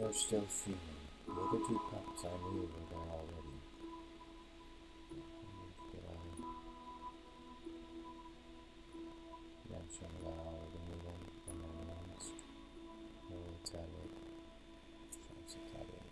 they're still fuming. The other two pups I knew were there already. Mention aloud the moving announced. Holy tablet. Fancy tablet.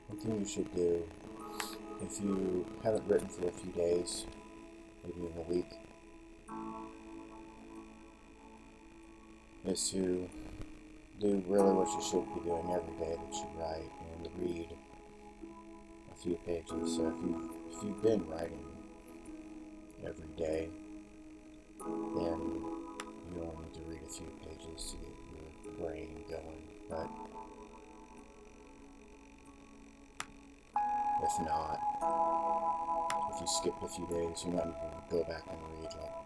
One thing you should do if you haven't written for a few days, maybe in a week, is to do really what you should be doing every day that you write and read a few pages. So if you've been writing every day, then you only need to read a few pages to get your brain going. But if not, if you skipped a few days, you might need to go back and read like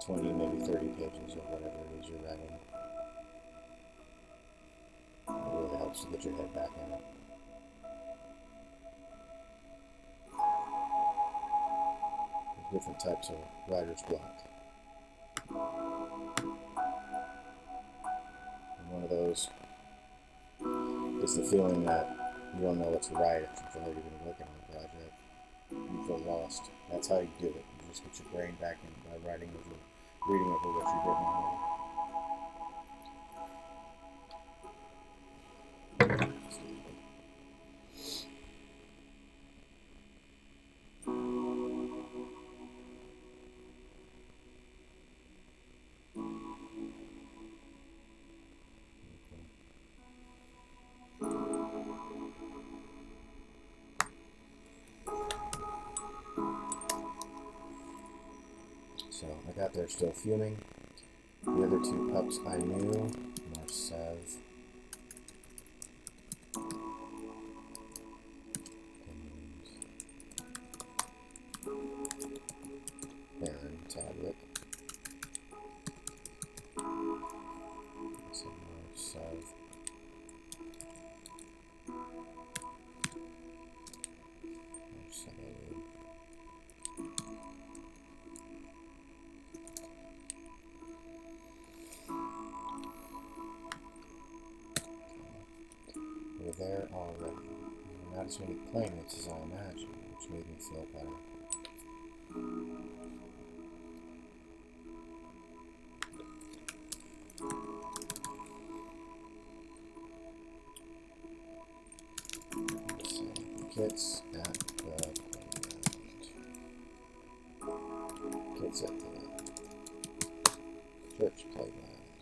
20, maybe 30 pages or whatever it is you're writing. It really helps to get your head back in it. There's different types of writer's block. And one of those is the feeling that you don't know what to write if you've already been working on a project. You feel lost. That's how you do it. You just get your brain back in by reading over what you've written already. So I got there still fuming. The other two pups I knew, Marcev and Baron Tablet. So Marcev. We're there already. Not as many playmates as I imagined, which made me feel better. Kids at the playground. Kids at the church playground.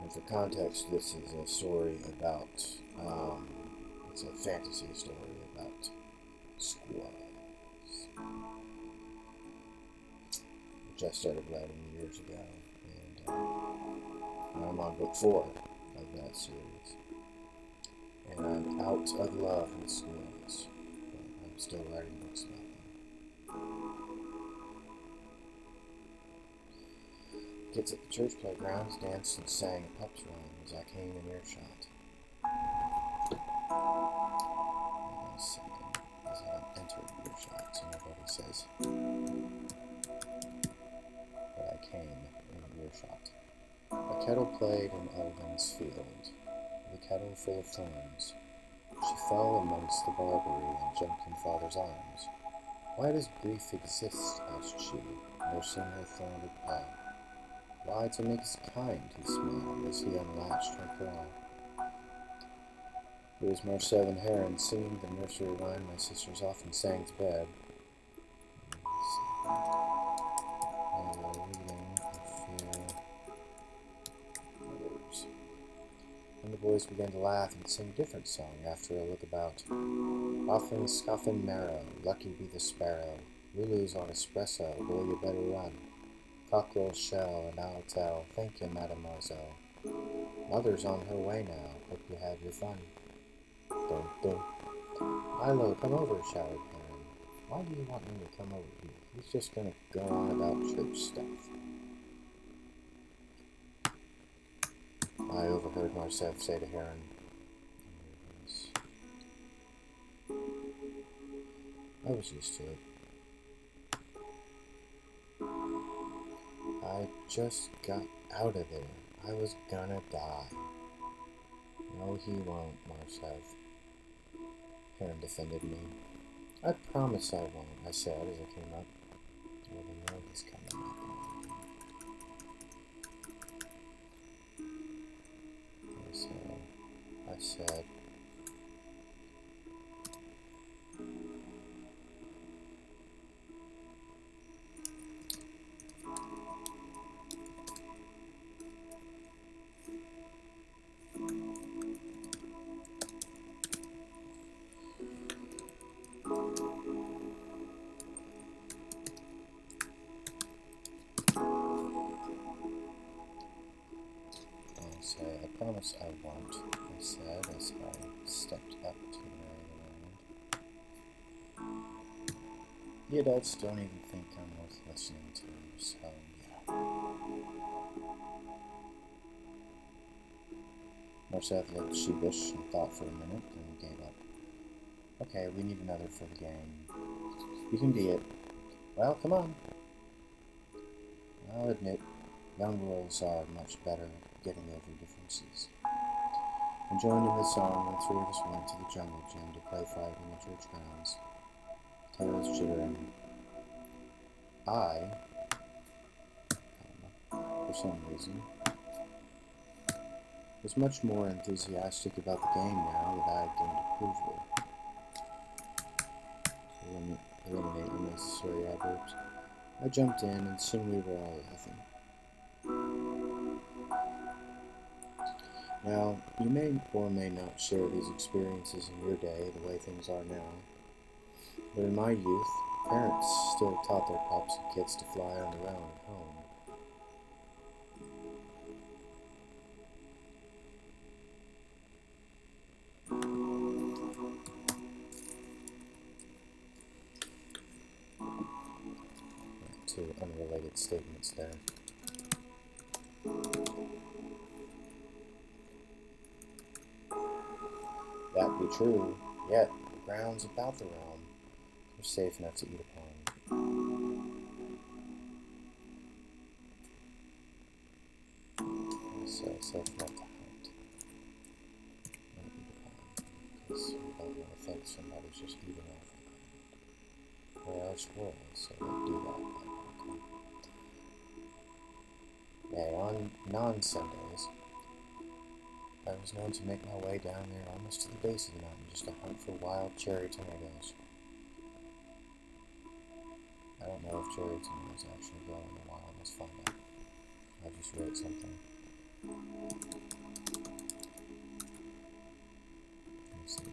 And for context, this is a story about, it's a fantasy story about squirrels, which I started writing years ago, and I'm on book 4 of that series. And I'm out of love with squirrels, but I'm still writing books about them. Kids at the church playgrounds danced and sang a pup's rhyme as I came in earshot. As I entered earshot, so nobody says that I came in earshot. A kettle played in Elvin's field, the kettle full of thorns. She fell amongst the barberry and jumped in father's arms. Why does grief exist? Asked she, nursing her thorned paw. Why, to make us kind, he smiled as he unlatched her claw. It was Marcev and Heron singing the nursery rhyme my sisters often sang to bed. And the boys began to laugh and sing a different song after a look about. Often scoffin' marrow, lucky be the sparrow. Lulu's on espresso, boy, you better run. Cockerel shall, and I'll tell. Thank you, mademoiselle. Mother's on her way now. Hope you had your fun. Dun, dun. Milo, come over, shouted Heron. Why do you want me to come over here? He's just gonna go on about church stuff. I overheard Marcef say to Heron, I was used to it. I just got out of there. I was gonna die. No, he won't, Marcef. Heron defended me. I promise I won't, I said as I came up. Well, we know he's coming up. I said, I promise I won't, I said as I stepped up to Mary around. The adults don't even think I'm worth listening to, so yeah. Marcef looked sheepish and thought for a minute, then gave up. Okay, we need another for the gang. You can be it. Well, come on. I'll admit, young girls are much better at getting over differences. I joined in the song, and 3 of us went to the jungle gym to play fight in the church grounds. Tails jittering. I, for some reason, was much more enthusiastic about the game now that I had gained approval. To eliminate unnecessary adverbs, I jumped in, and soon we were all laughing. Now, you may or may not share these experiences in your day the way things are now, but in my youth, parents still taught their pups and kids to fly on their own at home. Two unrelated statements there. That be true, yet the grounds about the realm are safe enough to eat upon. So safe enough to hunt and eat upon, because you don't want to think somebody's just eating off the ground. There are squirrels, so they do that. Okay. On non-Sundays, I was known to make my way down there almost to the base of the mountain just to hunt for wild cherry tomatoes. I don't know if cherry tomatoes actually grow in the wild. Let's find out. I just wrote something. Let's see.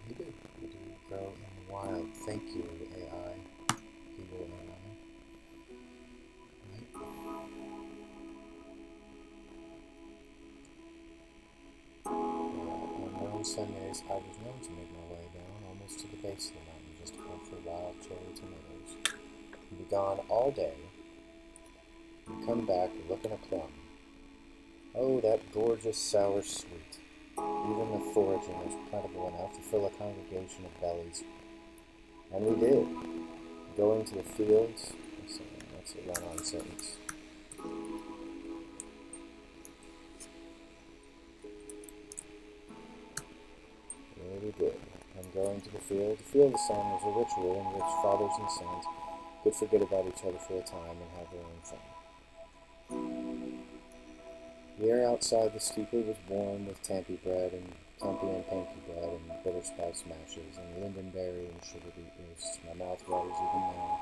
He do grow in the wild. Thank you, AI. People AI. On Sundays, I was known to make my way down almost to the base of the mountain just to hunt for wild cherry tomatoes. I'd be gone all day and come back looking a plum. Oh, that gorgeous sour sweet. Even the foraging was plentiful enough to fill a congregation of bellies. And we did. Going to the fields. That's a run-on sentence. Yeah, we did. And going to the field. The field of sun was a ritual in which fathers and sons could forget about each other for a time and have their own fun. The air outside the steeple was warm with tampi bread and panky bread and bitter spice mashes and lingonberry and sugar beet roasts. My mouth waters even now.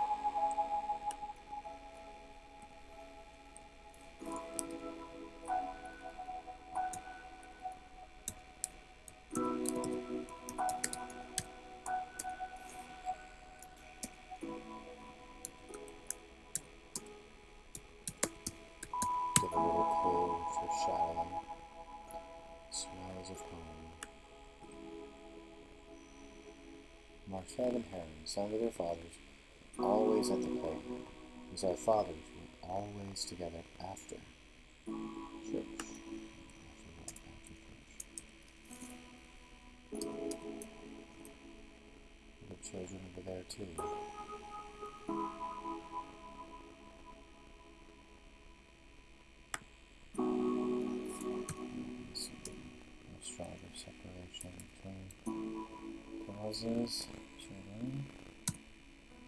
foreshadowing. Smells of home. Marshall and Heron sang to their fathers, always at the playground, because our fathers were always together after church. The children over there too. A stronger separation between causes, children.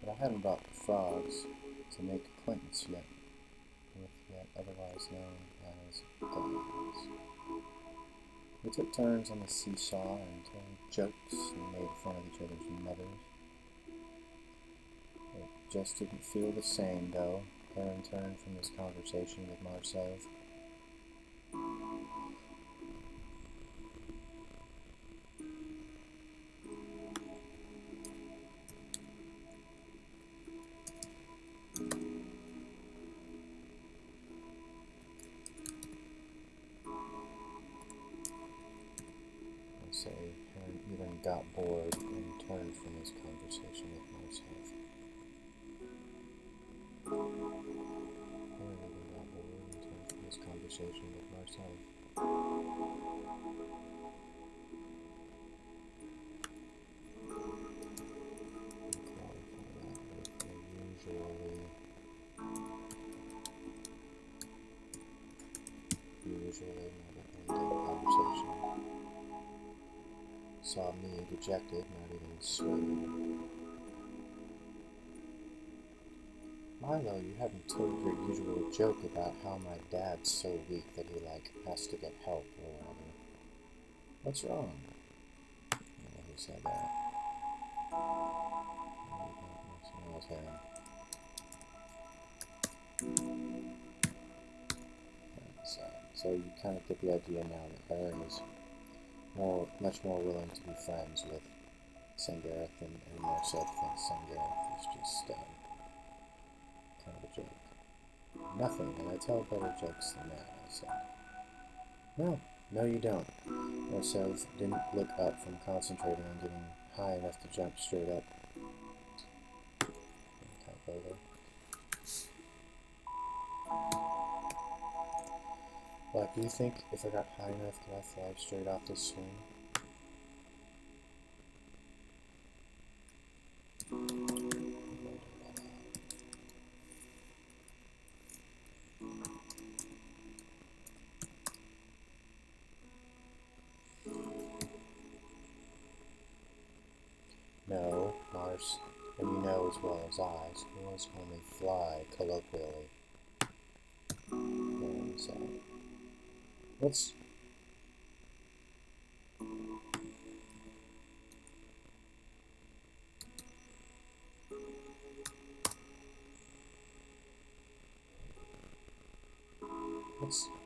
But I hadn't brought the frogs to make acquaintance yet, with yet otherwise known as gods. We took turns on the seesaw and told jokes and made fun of each other's mothers. It just didn't feel the same, though. Heron turned from his conversation with Marcel. Heron even got bored and turned from his conversation with Marcel. Heron even got bored and turned from his conversation with Marcel. Usually not an ending conversation. Saw me dejected, not even swayed. Milo, you haven't told your usual joke about how my dad's so weak that he, has to get help or whatever. What's wrong? Yeah, he said that. So you kind of get the idea now that Heron is much more willing to be friends with Sangareth, and Marcel thinks Sangareth is just kind of a joke. Nothing, and I tell better jokes than that, I said. No, you don't. Marcel didn't look up from concentrating on getting high enough to jump straight up. Typo there. Like, do you think if I got high enough, could I fly straight off this swing? No, Mars, and you know as well as I, squirrels only fly colloquially. And so, what's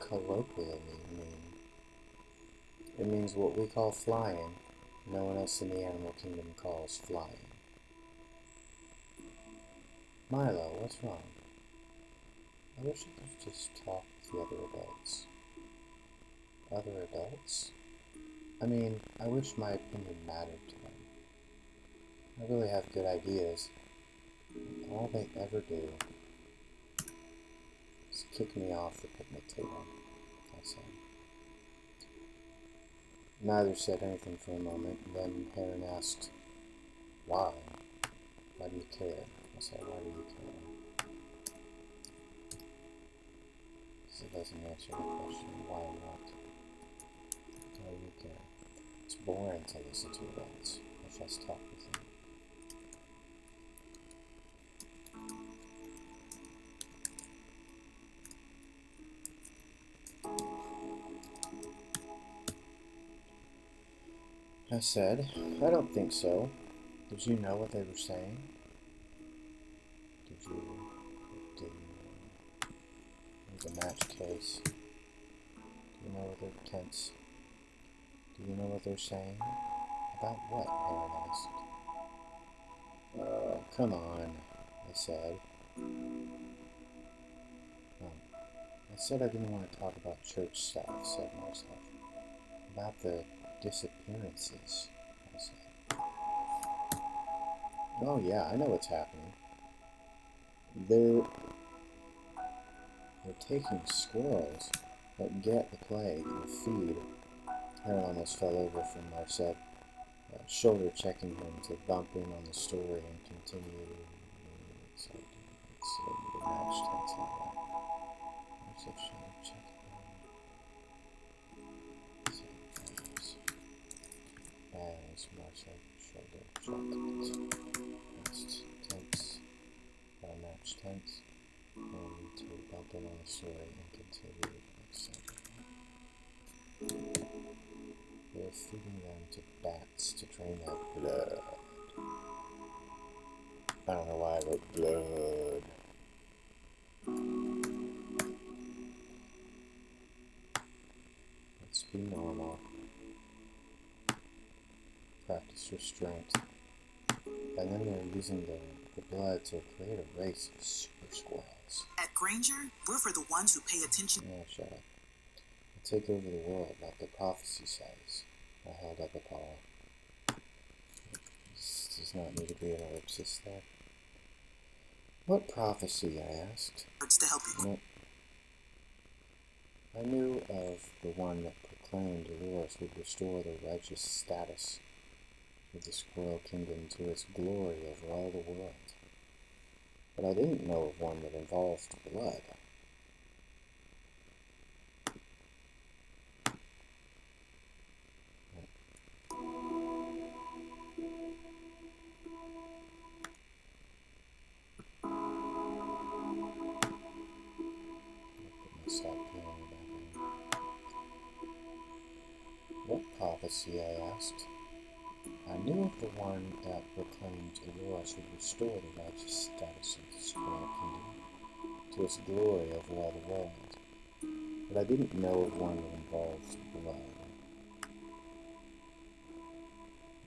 colloquially mean? It means what we call flying, no one else in the animal kingdom calls flying. Milo, what's wrong? I wish I could just talk with the other adults. Other adults? I mean, I wish my opinion mattered to them. I really have good ideas. All they ever do is kick me off the picnic table, I said. Neither said anything for a moment, and then Heron asked, why? Why do you care? I said, why do you care? Because it doesn't answer the question, why what? Why do you care? It's boring to listen to adults. Let's just talk with them. I said, I don't think so. Did you know what they were saying? There's a match case. Do you know what they're tense? Do you know what they're saying? About what? Heron asked. Come on, I said. I said I didn't want to talk about church stuff, said Marcel. About the disappearances, I said. Oh yeah, I know what's happening. They're taking squirrels that get the plague and feed. Harold almost fell over from Marcel, shoulder checking him to bump in on the story and continue. So it's the match tense on that. Marcel shoulder checking as Marcel shoulder checked. Past tense, match tense. And to bump in on the story and continue. They're feeding them to bats to drain their blood. I don't know why I wrote blood. Let's be normal. Practice restraint. And then they're using the blood to create a race of super squirrels. At Granger, we're for the ones who pay attention. Yeah, shut up. They'll take over the world like the prophecy says. I held up a paw. This does not need to be an ellipsis there. What prophecy? I asked. To help you. Nope. I knew of the one that proclaimed Dolores would restore the righteous status of the Squirrel Kingdom to its glory over all the world. But I didn't know of one that involved blood. What prophecy? I asked. I knew of the one that proclaimed Dolores would restore the righteous status of the Squirrel Kingdom to its glory over all the world, but I didn't know of one that involved blood.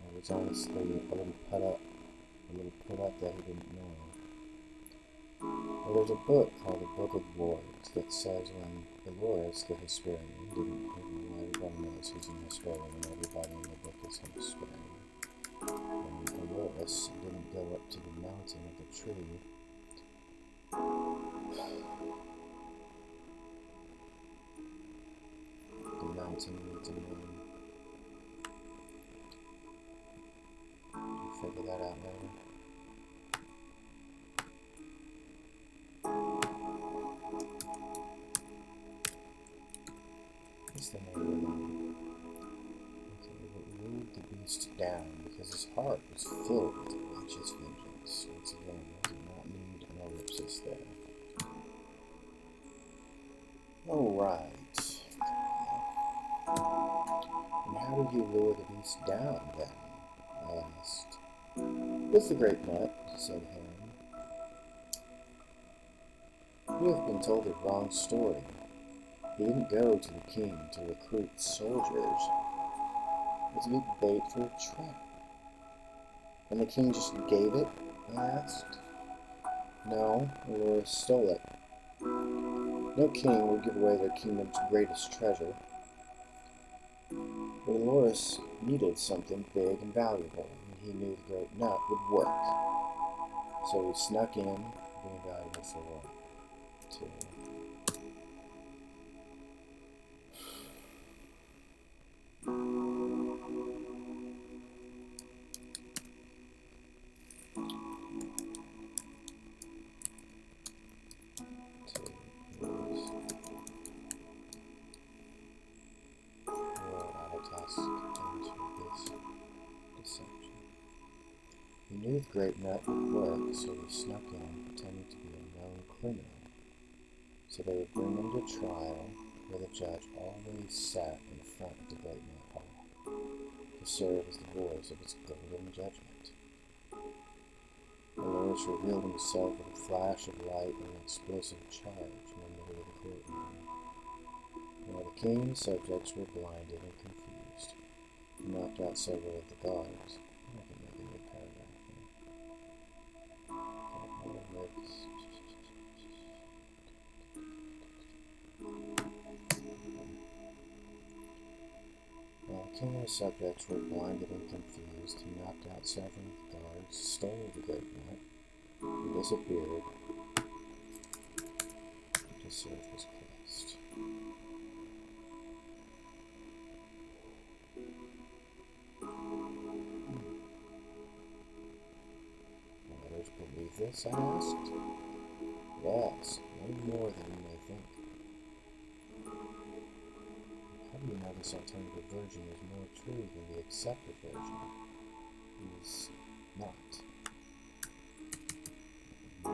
I was honestly a little put up that he didn't know. Well, there's a book called the Book of Words that says when Dolores, the Hesperian, didn't know, everybody knows he's an Hesperian and everybody in the book is an Hesperian. When Dolores didn't go up to the mountain of the tree, the mountain needs a name. You figure that out later. What's the name of the mountain? Okay, it ruled the beast down because his heart was filled with righteous vengeance. Once again, I do not need an ellipsis there. Alright. And how did he lure the beast down, then? I asked. With the great nut, said Harry. You have been told the wrong story. He didn't go to the king to recruit soldiers. It was a big bait for a trap. And the king just gave it? I asked. No, Dolores stole it. No king would give away their kingdom's greatest treasure. But Dolores needed something big and valuable, and he knew the great nut would work. So he snuck in, being valuable for what? To He knew the great nut would work, so he snuck in, pretending to be a known criminal. So they would bring him to trial, where the judge always sat in front of the great nut hall, to serve as the voice of its golden judgment. Dolores revealed himself with a flash of light and an explosive charge in the middle of the courtroom. While the king and subjects were blinded and confused, he knocked out several of the guards. I can make a new paragraph here. King and his subjects were blinded and confused. He knocked out several guards, stole the great net, and disappeared to serve his quest. Will others believe this? I asked. Yes, no more than you may think. How do you know this alternative version is more true than the accepted version? Is not. I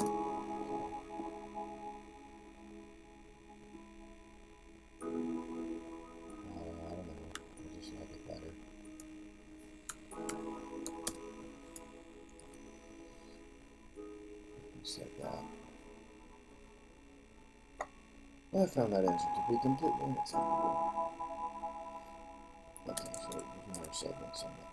don't know. I just like it better. Just like that. I found that answer to be completely unacceptable. Okay, so there's more segments on that.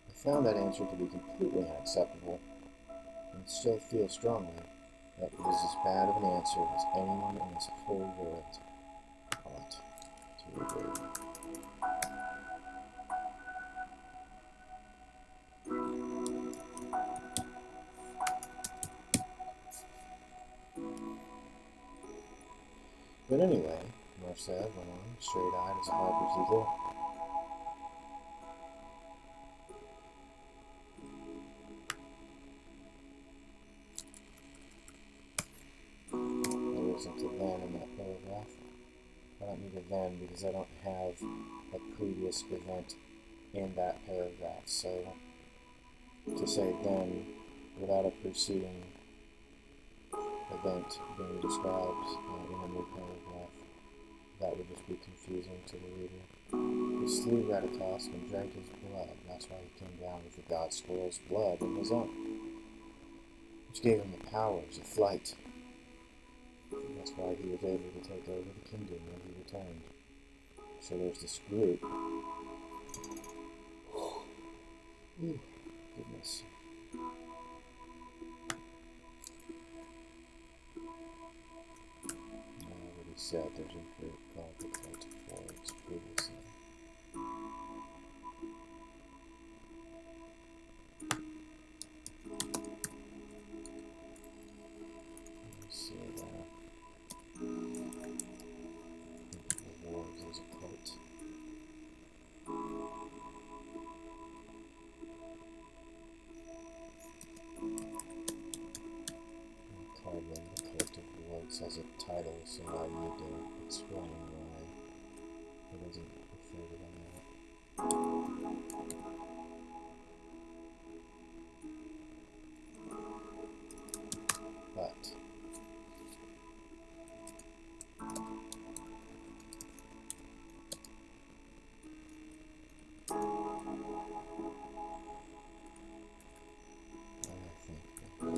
I found that answer to be completely unacceptable, and still feel strongly that it is as bad of an answer as anyone in this whole world ought to agree. But anyway, Merced went on, straight-eyed as a harper's eagle. There isn't a then in that paragraph. I don't need a then because I don't have a previous event in that paragraph. So to say then without a preceding event being described in a new paragraph, that would just be confusing to the reader. He slew Ratatosk and drank his blood. That's why he came down with the god squirrel's blood in his own, which gave him the powers of flight. That's why he was able to take over the kingdom when he returned. So there's this group. Ooh, goodness. I already said there's a group called the Cult of Wards previously. Let's see there. The Wards is a cult. Carving the Cult of Wards as a title, so I need to explain why it doesn't refer to them yet. But I think the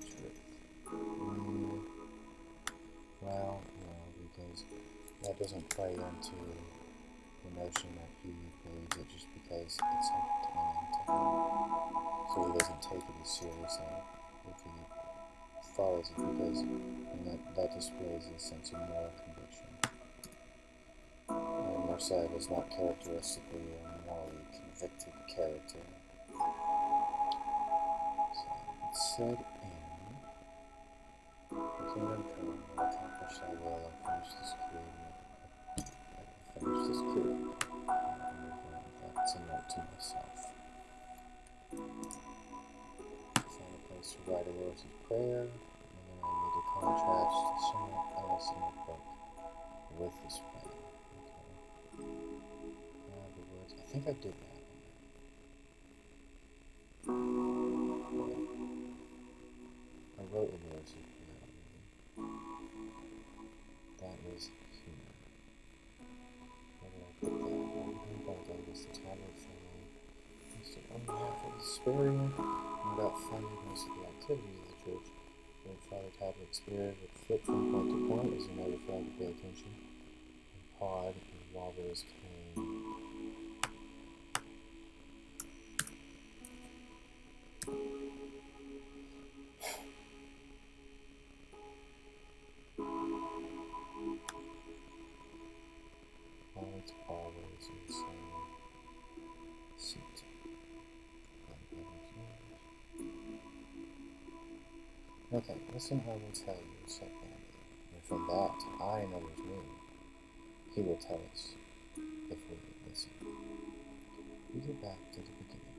truth. Well, no, because that doesn't play into the notion that he believes it just because it's entertaining to him. So he doesn't take it as seriously if he follows it, because that displays a sense of moral conviction. And Merced is not characteristically a morally convicted character. So it said the kingdom come, and accomplish thy will, and finish this coup. That's a note to myself. Find a place to write a Lord's Prayer, and then I need to contrast somewhere else in the book with this prayer. Okay. The words. I think I did that. I wrote a Lord's Prayer. That was here. Where did I put that? I guess the tablet for me. On behalf of the Superior, and about funding most of the activities of the church, where Father Tablet Spirit would flip from point to point as a note of flag to pay attention, and Pod and Wobbles came. Okay, listen, I will tell you, said Bambi, and from that I and others knew. He will tell us if we listen. We go back to the beginning.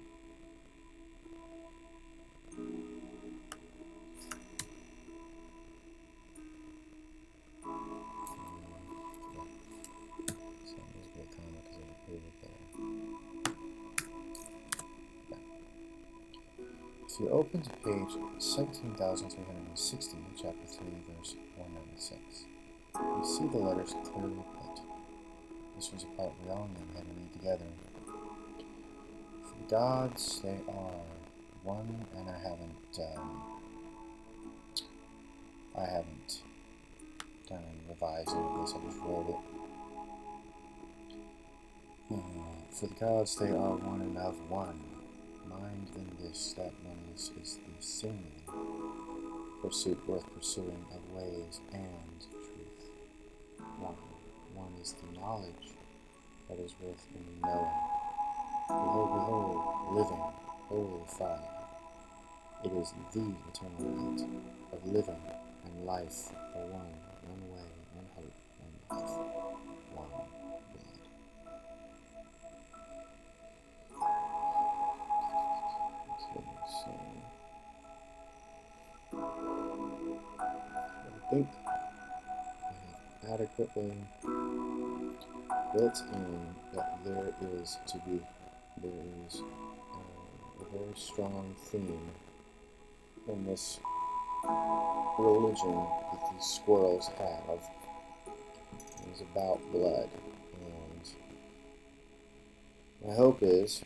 So I'm just going to comment because I didn't leave it there. Yeah. If you open to page 17,360, chapter 3, verse 196, you see the letters clearly put. This was a part we all knew had to read together. For gods, they are one, and I haven't done any revising of this, I just wrote it. For the gods, they are one and of one. Mind in this, that oneness is the seeming pursuit worth pursuing of ways and truth. One is the knowledge that is worth knowing. Behold, behold, living, holy fire. It is the eternal light of living and life for one way, one hope, one life, one blood. Okay, so I think I have adequately built in that there is a very strong theme in this religion that these squirrels have. It's about blood, and my hope is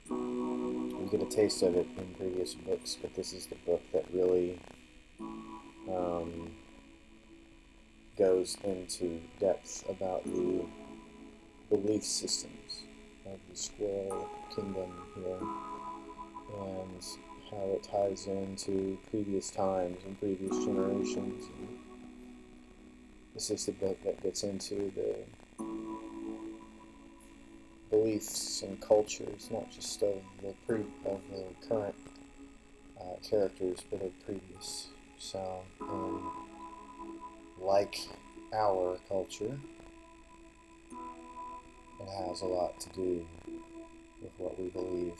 you get a taste of it in previous books, but this is the book that really goes into depth about the belief systems of the squirrel kingdom here, and how it ties into previous times and previous generations. And this is the book that gets into the beliefs and cultures, not just of the current characters, but of previous. So, like our culture, it has a lot to do with what we believe.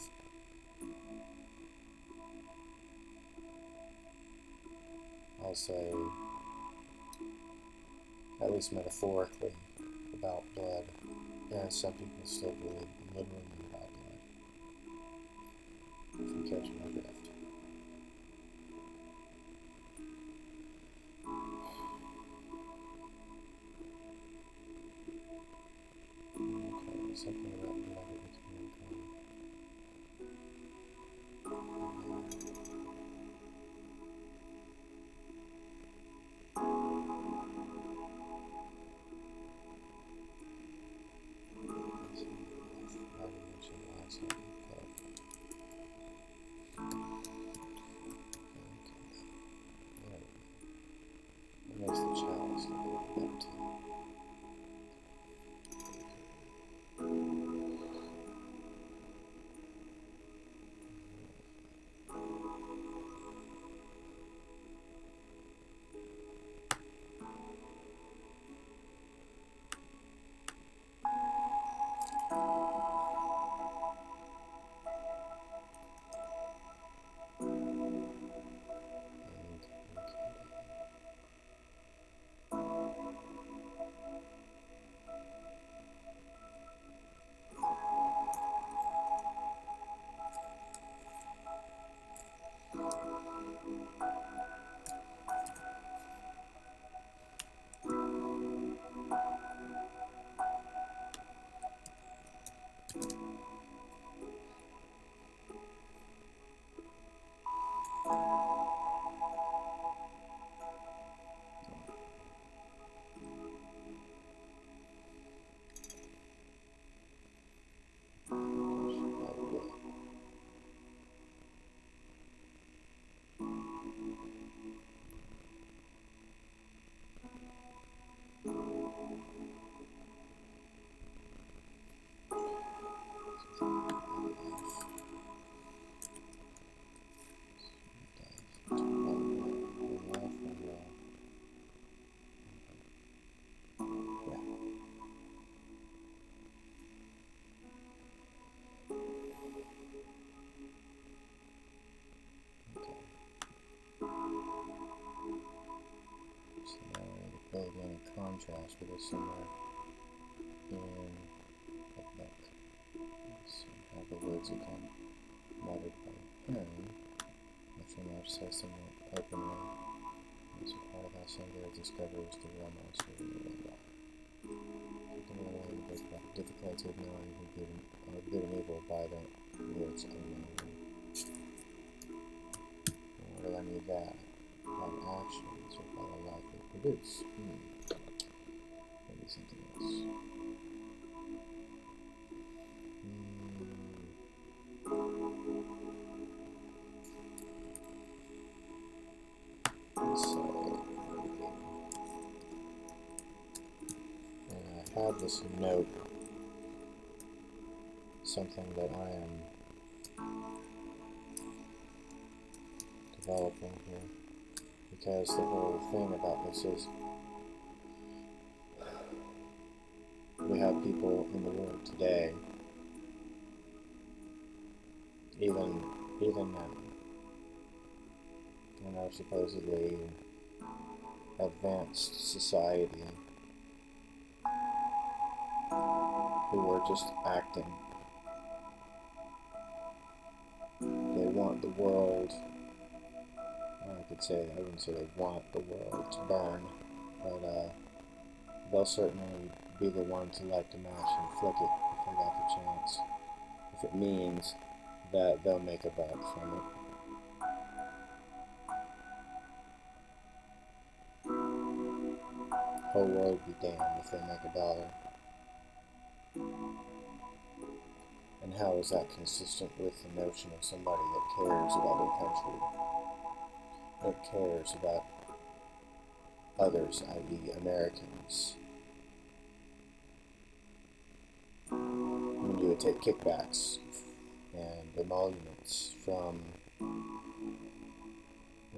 I'll say, at least metaphorically, about blood. Yeah, some people still believe literally about blood. If you catch my drift. Okay, something about blood with mankind. I mentioned last night, but trash, but it's somewhere in the book. Let's see how the words again. Muttered by him, which remarks says somewhat openly. As a part of that Sunday discovers the real monster in the world. The book about the difficulty of knowing good and evil by the words unknown. Where do I need that? By actions or by the life they produce? Maybe something else. So, I have this note, something that I am developing here, because the whole thing about this is we have people in the world today, even in our supposedly advanced society, who are just acting. They want the world, I wouldn't say they want the world to burn, but they'll certainly be the one to light the match and flick it if they got the chance, if it means that they'll make a buck from it. Whole world be damned if they make $1. And how is that consistent with the notion of somebody that cares about their country, that cares about others, i.e. Americans? When you would take kickbacks and emoluments from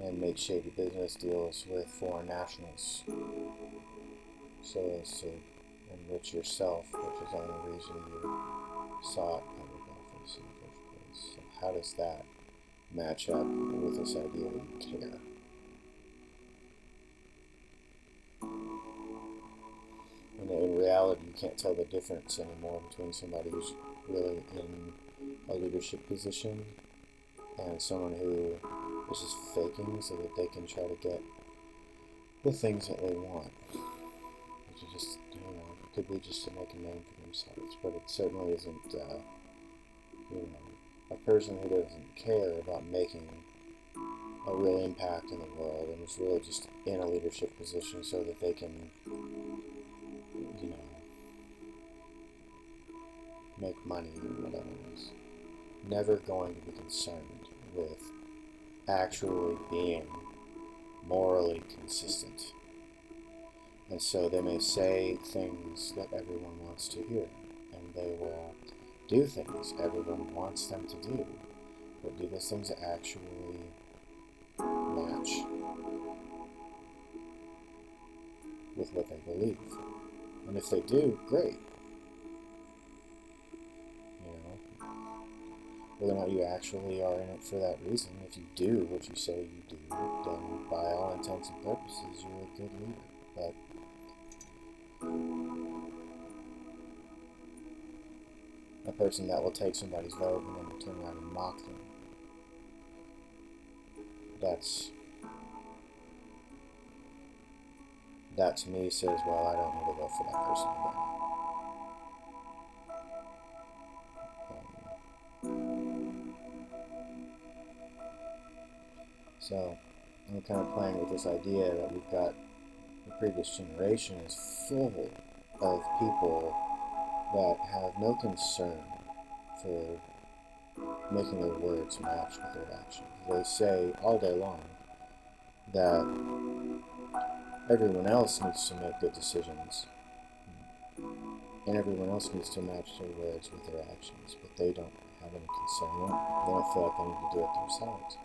and make shady business deals with foreign nationals so as to enrich yourself, which is the only reason you sought public office in the first place. So how does that match up with this idea that you care? And in reality, you can't tell the difference anymore between somebody who's really in a leadership position and someone who is just faking so that they can try to get the things that they want. Which is just, could be just to make a name for themselves, but it certainly isn't, a person who doesn't care about making a real impact in the world and is really just in a leadership position so that they can, make money or whatever it is. Never going to be concerned with actually being morally consistent. And so they may say things that everyone wants to hear, and they will do things everyone wants them to do, but do those things actually match with what they believe? And if they do, great. Whether or not you actually are in it for that reason, if you do what you say you do, then by all intents and purposes, you're a good leader. But a person that will take somebody's vote and then turn around and mock them, that to me says, well, I don't need to vote for that person again. So I'm kind of playing with this idea that we've got the previous generation is full of people that have no concern for making their words match with their actions. They say all day long that everyone else needs to make good decisions and everyone else needs to match their words with their actions, but they don't have any concern. They don't feel like they need to do it themselves.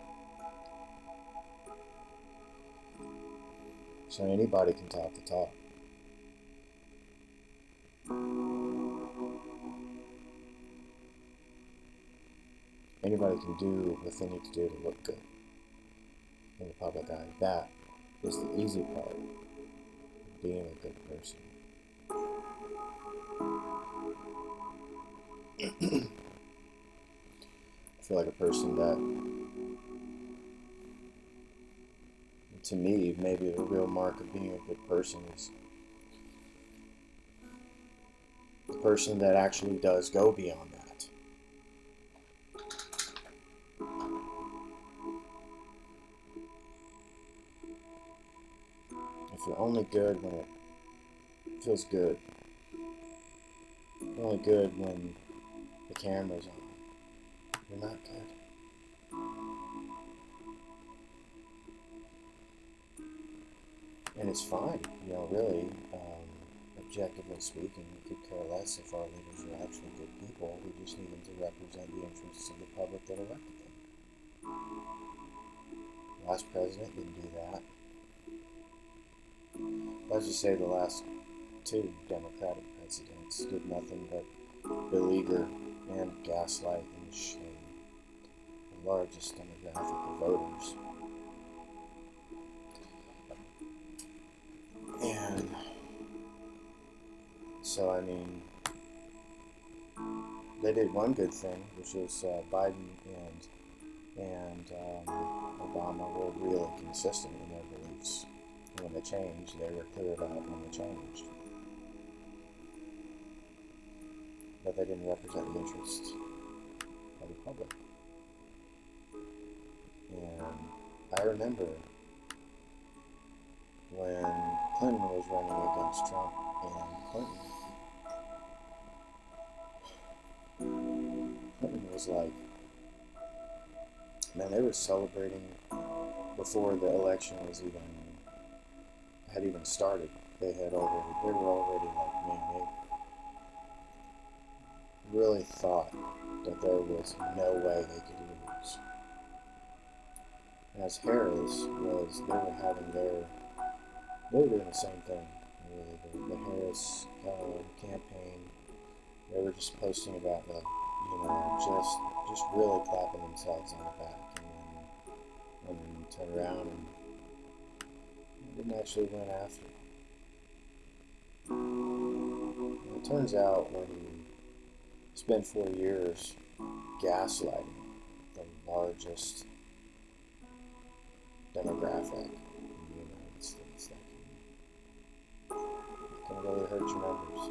So anybody can talk the talk. Anybody can do what they need to do to look good in the public eye. That is the easy part. being a good person. I feel like a person that, to me, maybe the real mark of being a good person is the person that actually does go beyond that. If you're only good when it feels good, you're only good when the camera's on, you're not good. And it's fine, really, objectively speaking, we could care less if our leaders are actually good people. We just need them to represent the interests of the public that elected them. The last president didn't do that. Let's just say the last two Democratic presidents did nothing but beleaguer and gaslight and shame the largest demographic of voters. And so, they did one good thing, which was Biden and Obama were really consistent in their beliefs. When they changed, they were clear about when they changed. But they didn't represent the interests of the public. And I remember when Clinton was running against Trump, and Clinton was like, man, they were celebrating before the election had even started. They were already like, man, they really thought that there was no way they could lose. As Harris was, they were doing the same thing, really. The Harris campaign, they were just posting about just really clapping themselves on the back, and then turn around and didn't actually went after. And it turns out when you spend 4 years gaslighting the largest demographic in the United States, that can really hurt your numbers.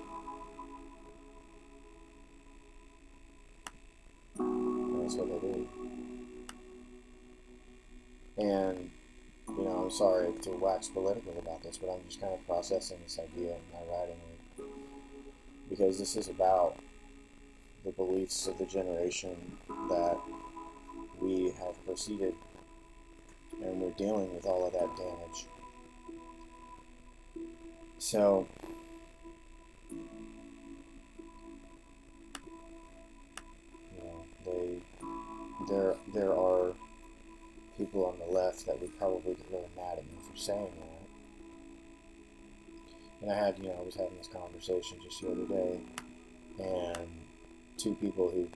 And that's what they do. And I'm sorry to wax political about this, but I'm just kind of processing this idea in my writing, because this is about the beliefs of the generation that we have proceeded, and we're dealing with all of that damage. So, there are people on the left that would probably get really mad at me for saying that. And I was having this conversation just the other day, and two people who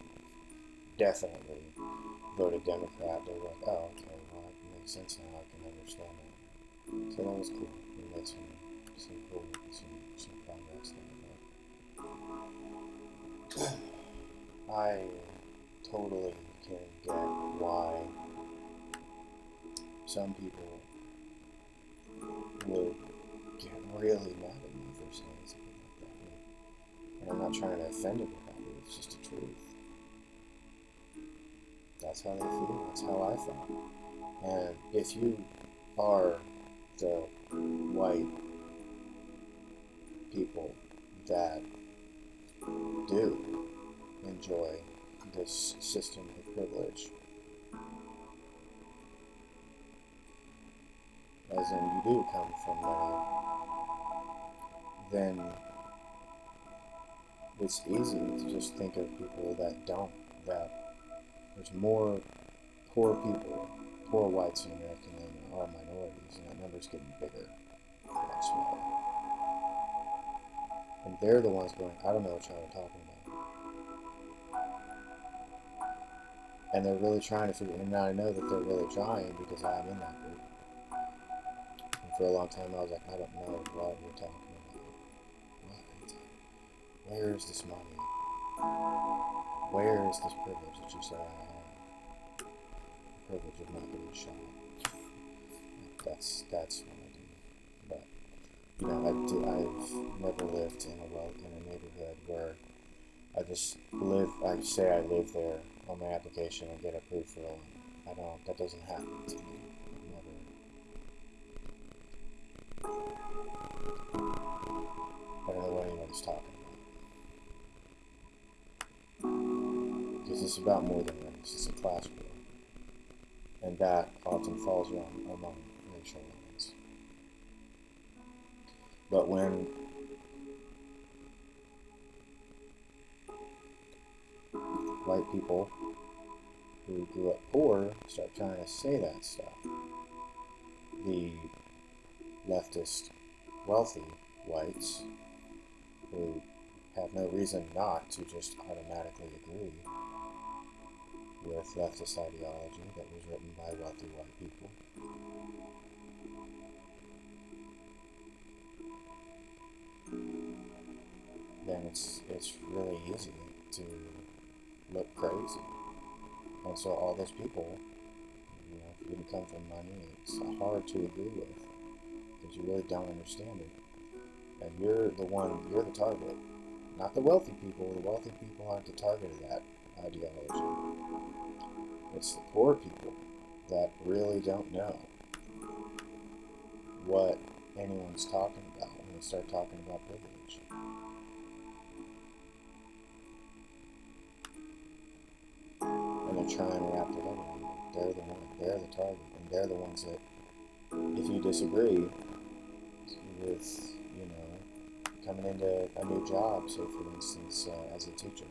definitely voted Democrat, they were like, oh, okay, well, it makes sense now, I can understand that. So that was cool. We made some progress there. But I totally can get why some people would get really mad at me for saying something like that. And I'm not trying to offend anybody, it's just the truth. That's how they feel, that's how I felt. And if you are the white people that do enjoy this system of privilege, as in you do come from money, then it's easy to just think of people that don't, that there's more poor people, poor whites in America than there are minorities, and that number's getting bigger, not smaller. And they're the ones going, I don't know what y'all are talking about. And they're really trying to figure, and I know that they're really trying because I'm in that group. In for a long time I was like, I don't know what you're talking about. What? Where is this money? Where is this privilege that you say I have? The privilege of not getting shot. That's what I do. But I've never lived in a neighborhood where I say I live there on my application and get approved for a loan. That doesn't happen to me. Never. I don't know what anyone's talking about. Because it's about more than race. It's a class war. And that often falls among racial lines. But when white people who grew up poor start trying to say that stuff, the leftist, wealthy whites who have no reason not to just automatically agree with leftist ideology that was written by wealthy white people, then it's really easy to look crazy. And so all those people, if you didn't come from money, it's hard to agree with because you really don't understand it. And you're the target, not the wealthy people. The wealthy people aren't the target of that ideology. It's the poor people that really don't know what anyone's talking about when they start talking about privilege. And they're trying to wrap their head around it. They're the target, and they're the ones that, if you disagree with, coming into a new job, say for instance, as a teacher,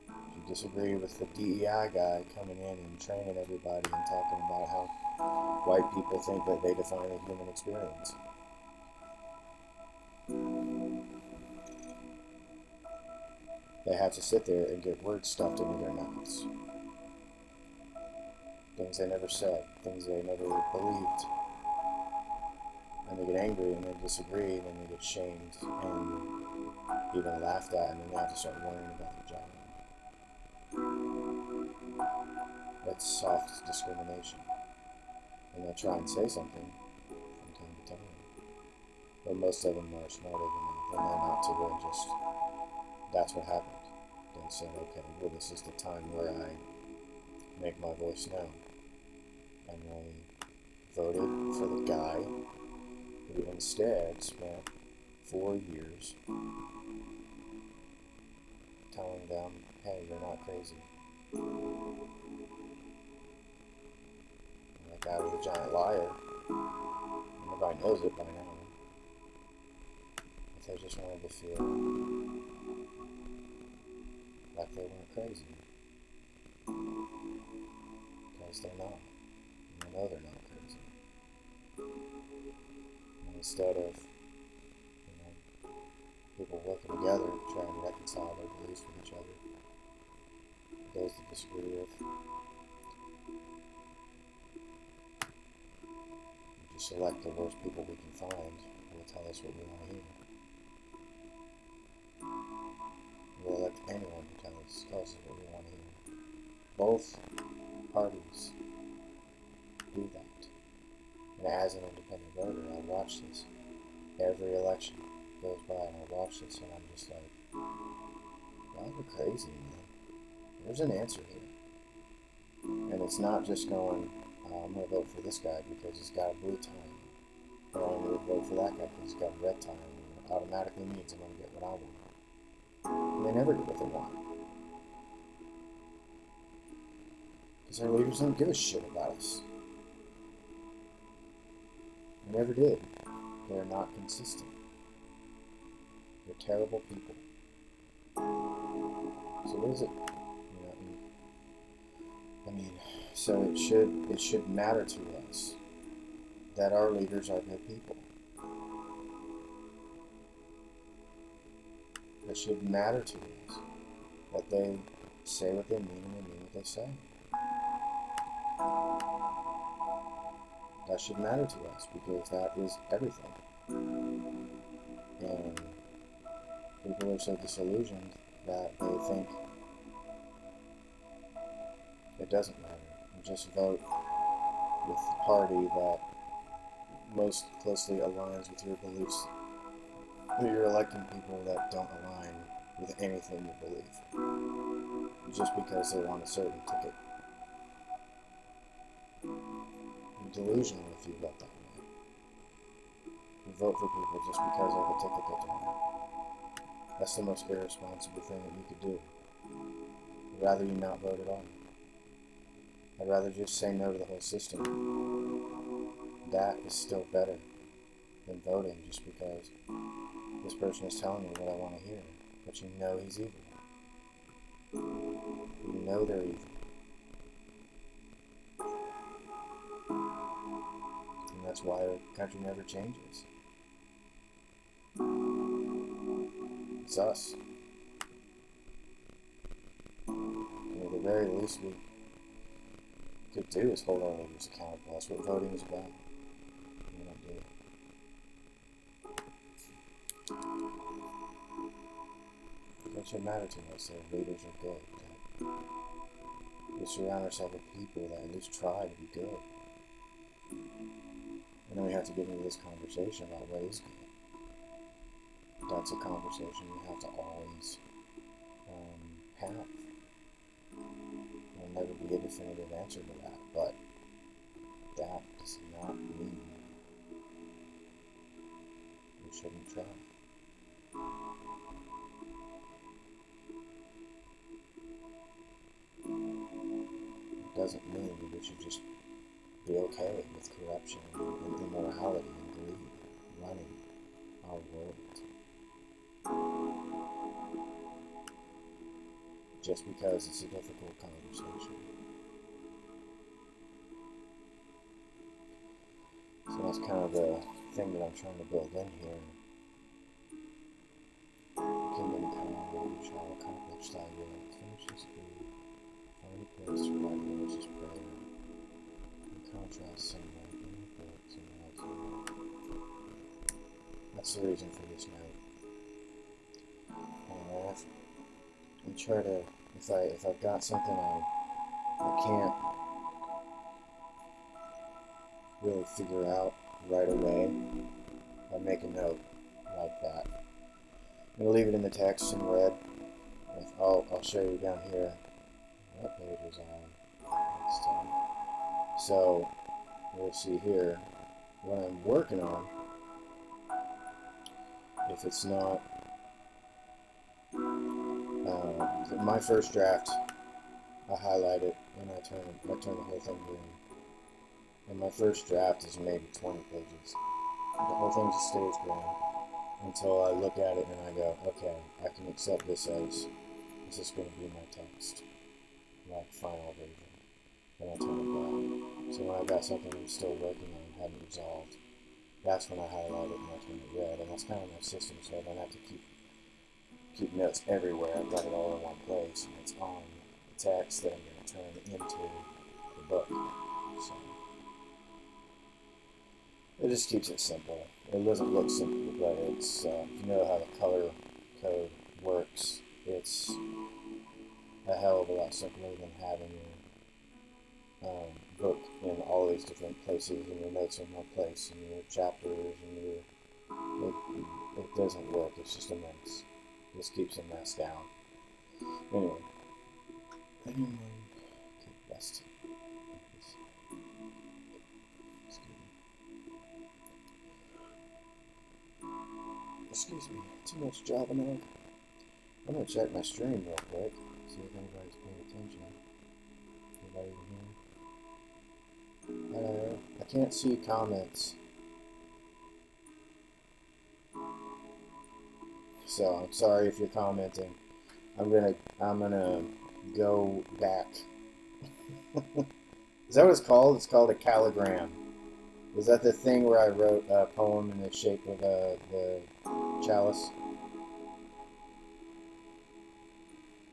if you disagree with the DEI guy coming in and training everybody and talking about how white people think that they define a human experience, they have to sit there and get words stuffed into their mouths. Things they never said, things they never believed. And they get angry and they disagree and then they get shamed and even laughed at, and then they have to start worrying about their job. That's soft discrimination. And they'll try and say something from time to time. But most of them are smarter than that. They know not to, and just, that's what happened. They said, okay, well, this is the time where I make my voice known. And they voted for the guy who instead spent 4 years telling them, hey, you're not crazy. And that guy was a giant liar. Everybody knows it by now. But they just wanted to feel like they weren't crazy. Because they're not. And they know they're not crazy. And instead of people working together trying to reconcile their beliefs with each other, those that disagree with, we just select the worst people we can find who will tell us what we want to hear. We'll elect anyone who tells us what we want to hear. Both parties do that. And as an independent voter, I watch this every election goes by, and I watch this and I'm just like, y'all are crazy, man. There's an answer here. And it's not just going, I'm going to vote for this guy because he's got a blue tie, or I'm going to vote for that guy because he's got a red tie, and it automatically means I'm going to get what I want. And they never get what they want. Because our leaders don't give a shit about us. They never did. They're not consistent. They're terrible people. So what is it? So it should matter to us that our leaders are good people. It should matter to us that they say what they mean and they mean what they say. that should matter to us because that is everything. And people are so disillusioned that they think it doesn't matter. You just vote with the party that most closely aligns with your beliefs. You're electing people that don't align with anything you believe, just because they're on a certain ticket. You're delusional if you vote that way. You vote for people just because of the ticket that they're on. That's the most irresponsible thing that you could do. I'd rather you not vote at all. I'd rather just say no to the whole system. That is still better than voting just because this person is telling me what I want to hear. But you know he's evil. You know they're evil. And that's why our country never changes. It's us. And at the very least we could do is hold our leaders accountable. That's what voting is about. We don't do it. It should matter to us that leaders are good. That we surround ourselves with people that at least try to be good. And then we have to get into this conversation about what is good. That's a conversation we have to always have. There'll never be a definitive answer to that, but that does not mean we shouldn't try. It doesn't mean we should just be okay with corruption and immorality and greed running our world. Just because it's a difficult conversation. So that's kind of the thing that I'm trying to build in here. Kingdom come, you shall accomplish thy will. Finish this good. Find a place to write religious prayer. And contrast somewhat in the books and writes. That's the reason for this note. And try to, if I've got something I can't really figure out right away, I make a note like that. I'm going to leave it in the text in red. I'll show you down here what page was on next time. So we'll see here what I'm working on. If it's not my first draft, I highlight it and I turn the whole thing green. And my first draft is maybe 20 pages. The whole thing just stays green until I look at it and I go, okay, I can accept this as this is going to be my text, like final version. And I turn it black. So when I've got something I'm still working on, haven't resolved, that's when I highlight it and I turn it red. And that's kind of my system, so I don't have to keep notes everywhere. I've got it all in one place, and it's on the text that I'm going to turn into the book. So it just keeps it simple. It doesn't look simple, but it's if you know how the color code works, it's a hell of a lot simpler than having your book in all these different places and your notes in one place and your chapters and your it doesn't work. It's just a mess. This keeps a mess down. Anyway, okay, best. Excuse me, too much jobbing out. I'm gonna check my stream real quick, see if anybody's paying attention. Anybody here? I can't see comments. So I'm sorry if you're commenting. I'm gonna go back. Is that what it's called? It's called a calligram. Is that the thing where I wrote a poem in the shape of the chalice?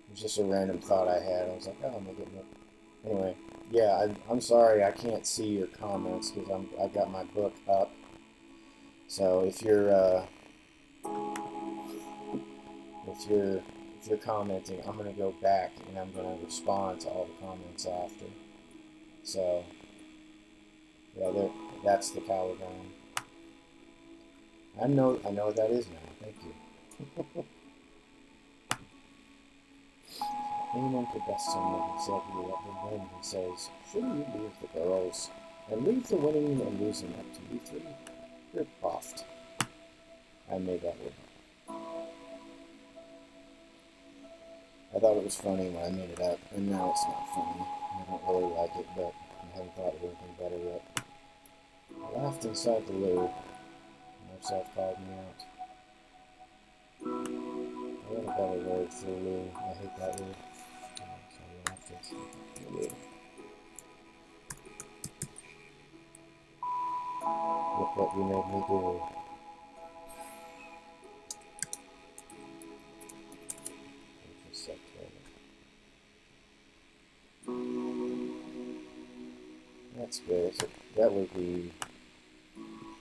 It was just a random thought I had. I was like, oh, I'm gonna get it. Anyway, Yeah, I'm sorry I can't see your comments because I've got my book up. So if you're commenting, I'm gonna go back and I'm gonna respond to all the comments after. So yeah, that's the caligram. I know what that is now. Thank you. Anyone could best someone exactly let them win. He says, shouldn't you leave the girls and leave the winning and losing up to you three? You're puffed. I made that word. I thought it was funny when I made it up, and now it's not funny. I don't really like it, but I haven't thought of anything better yet. I laughed inside the loo. Myself called me out. I got a better word for loo. I hate that word. So I laughed inside the loo. Look what you made me do. That's good. So that would be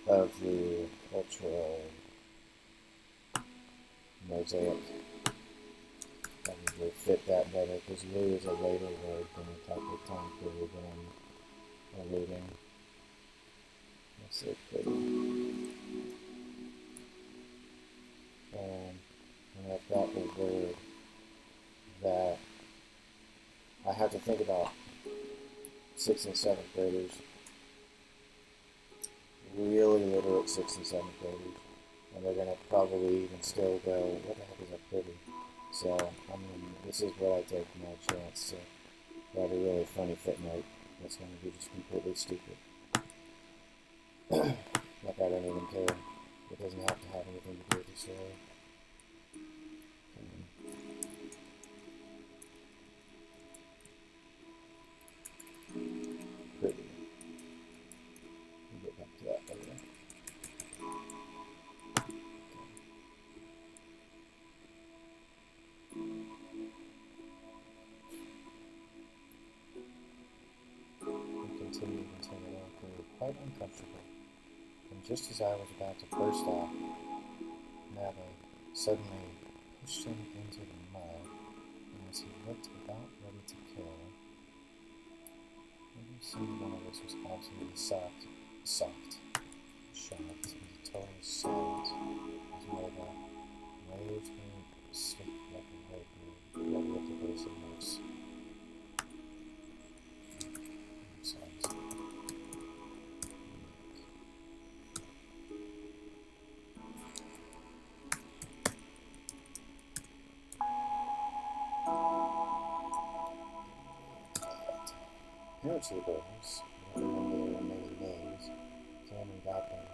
of the cultural mosaic. That would fit that better because Lou is a later word than the type of time period that I'm alluding. That's so pretty. And I've got a word that I have to think about 6th and 7th graders, really literate 6th and 7th graders, and they're going to probably even still go, what the heck is a pretty? So, I mean, this is what I take my chance to write a really funny footnote that's going to be just completely stupid. Like, I don't even care. It doesn't have to have anything to do with the story. Pretty. We'll get back to that later. Continued until the walk grew quite uncomfortable, and just as I was about to burst off, Nava suddenly pushed him into the mud, and as he looked about ready to kill, every single one of us was absolutely shocked into total silence, as Nava waved me asleep like a white bird, at the base of Moose. Parents of the girls, I don't remember their remaining names, came and got them,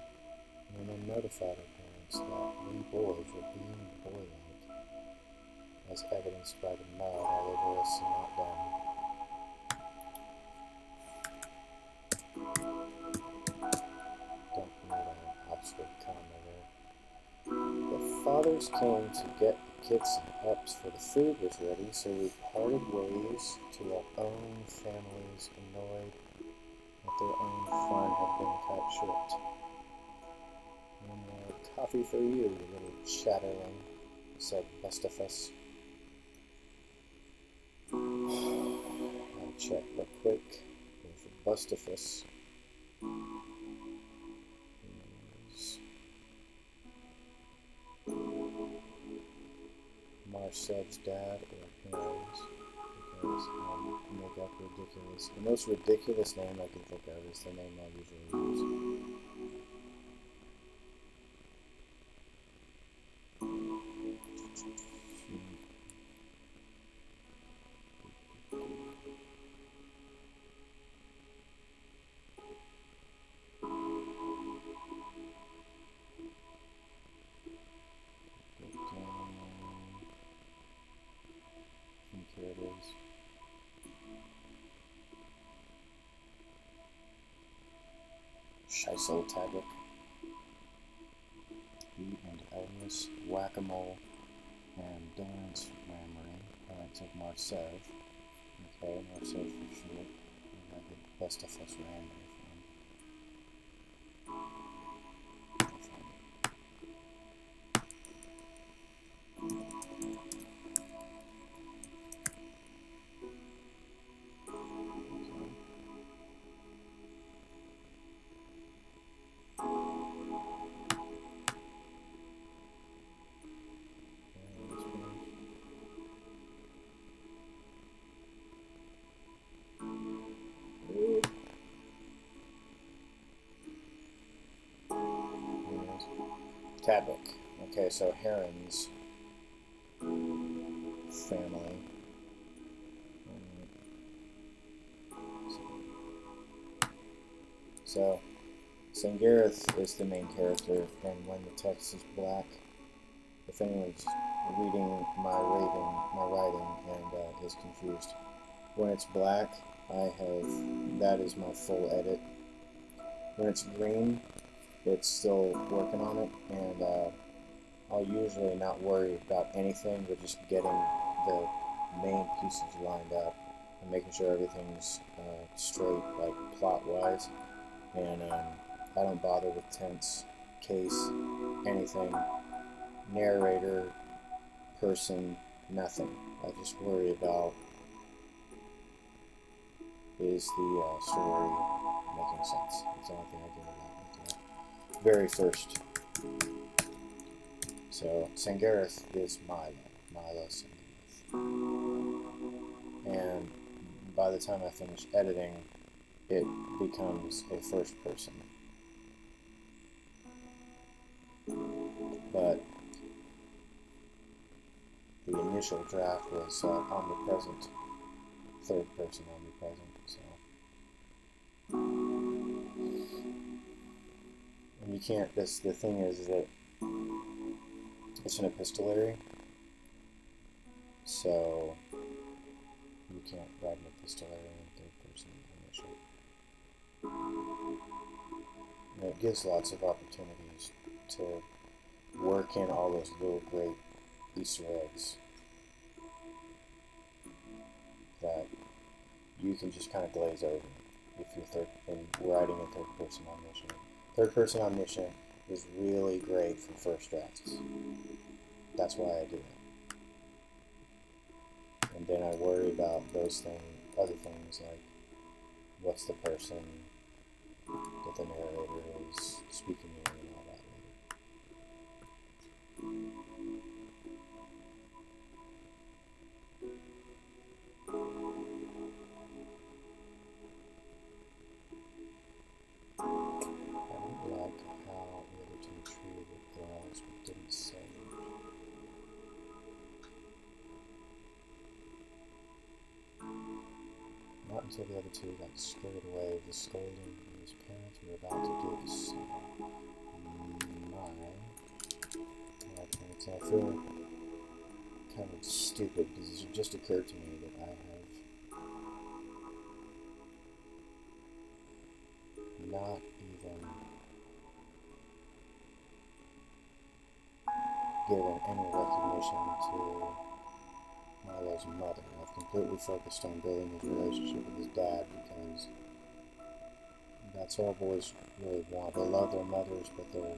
and then notified our parents that we boys were being boylike, as evidenced by the mud all over us and not down. Don't need an Oxford comma there. The fathers came to get the kits and pups, for the food was ready, so we parted ways to our own families, annoyed that their own fun had been cut short. No more coffee for you, you little chatterling, said Bustafus. I'll check real quick. For Bustafus is Marcev's dad or Harry's, because make up ridiculous. The most ridiculous name I can think of is the name I usually use. Here it is. Scheissel Tabak. He and Elvis, Whack-A-Mole, and Dance Rammering. I took Marcev. Okay, Marcev for short. that stuff looks random. Tabuk. Okay, so Heron's family. So, Sangareth is the main character, and when the text is black, if anyone's reading my writing and is confused, when it's black, that is my full edit. When it's green, it's still working on it, and I'll usually not worry about anything, but just getting the main pieces lined up and making sure everything's straight, like plot-wise. And I don't bother with tense, case, anything, narrator, person, nothing. I just worry about, is the story making sense? That's the only thing I do about it. Very first. So Sangareth is Milo Sangareth. And by the time I finish editing, it becomes a first person. But the initial draft was omnipresent, third person omnipresent. So, and you can't. The thing is that it's an epistolary, so you can't write an epistolary in third person initial. And it gives lots of opportunities to work in all those little great Easter eggs that you can just kind of glaze over if you're writing in third person omniscient. Third person omniscient is really great for first drafts. That's why I do it. And then I worry about those other things like what's the person that the narrator is speaking in and all that later. I don't like how the other two treated the girls but didn't say much. Not until the other two got scared away with the scolding and his parents were about to do the same. My parents, I feel kind of stupid because it just occurred to me that I have not even given any recognition to Milo's mother. I've completely focused on building his relationship with his dad because that's all boys really want. They love their mothers, but their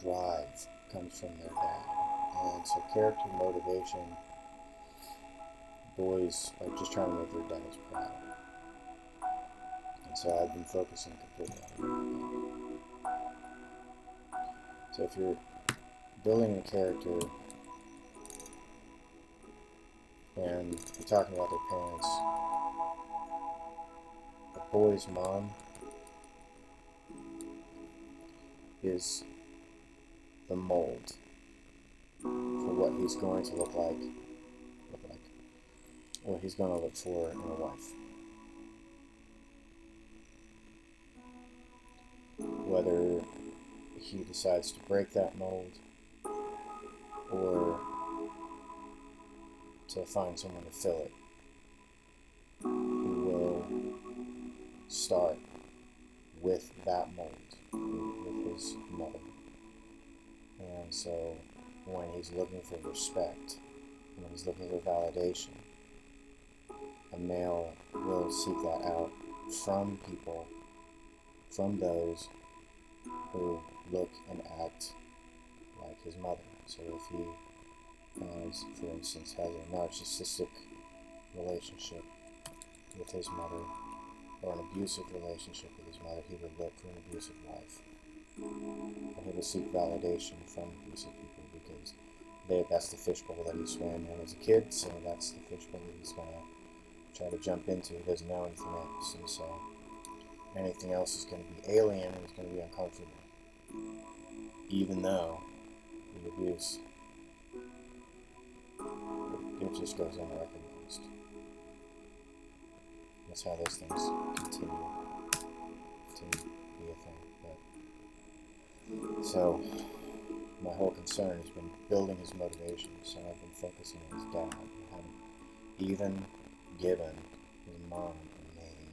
drive comes from their dad. And so character motivation, boys are just trying to make their dads proud. And so I've been focusing completely on that. So if you're building a character and you're talking about their parents, the boy's mom is the mold for what he's going to look like, what he's going to look for in a wife. Whether he decides to break that mold or to find someone to fill it who will start with that mold, with his mother. And so when he's looking for respect, when he's looking for validation, a male will he'll seek that out from people, from those who look and act like his mother. So if he, for instance, has a narcissistic relationship with his mother, or an abusive relationship with his mother, he would look for an abusive wife. And he would seek validation from abusive people because that's the fishbowl that he swam in as a kid, so that's the fishbowl that he's going to try to jump into. He doesn't know anything else, and so anything else is going to be alien and it's going to be uncomfortable, even though the abuse, it just goes unrecognized. That's how those things continue to be a thing. So my whole concern has been building his motivation, so I've been focusing on his dad and having even given his mom a name.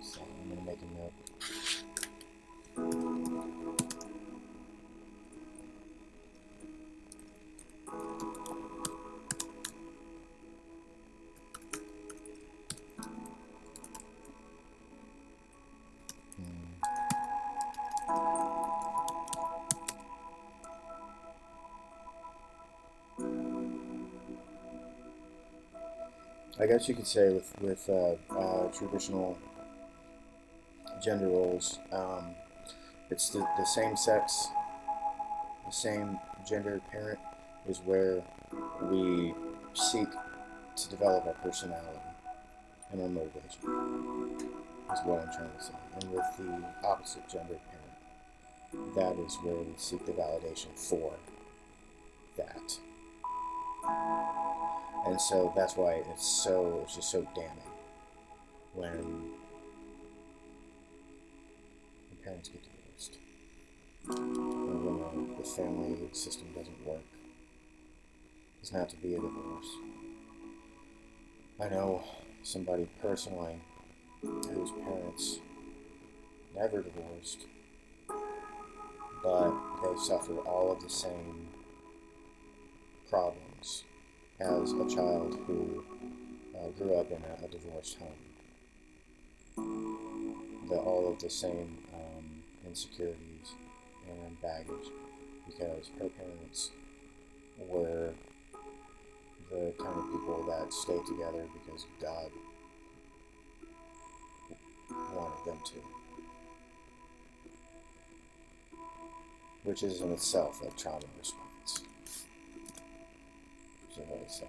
So I'm going to make a note. I guess you could say with traditional gender roles, it's the same sex, the same gendered parent is where we seek to develop our personality and our motivation, is what I'm trying to say. And with the opposite gendered parent, that is where we seek the validation for that. And so that's why it's just so damning when the parents get divorced, or when the family system doesn't work. It doesn't have to be a divorce. I know somebody personally whose parents never divorced, but they suffer all of the same problems as a child who grew up in a divorced home. All of the same insecurities and baggage, because her parents were the kind of people that stayed together because God wanted them to, which is in itself a trauma response. Which is really sad.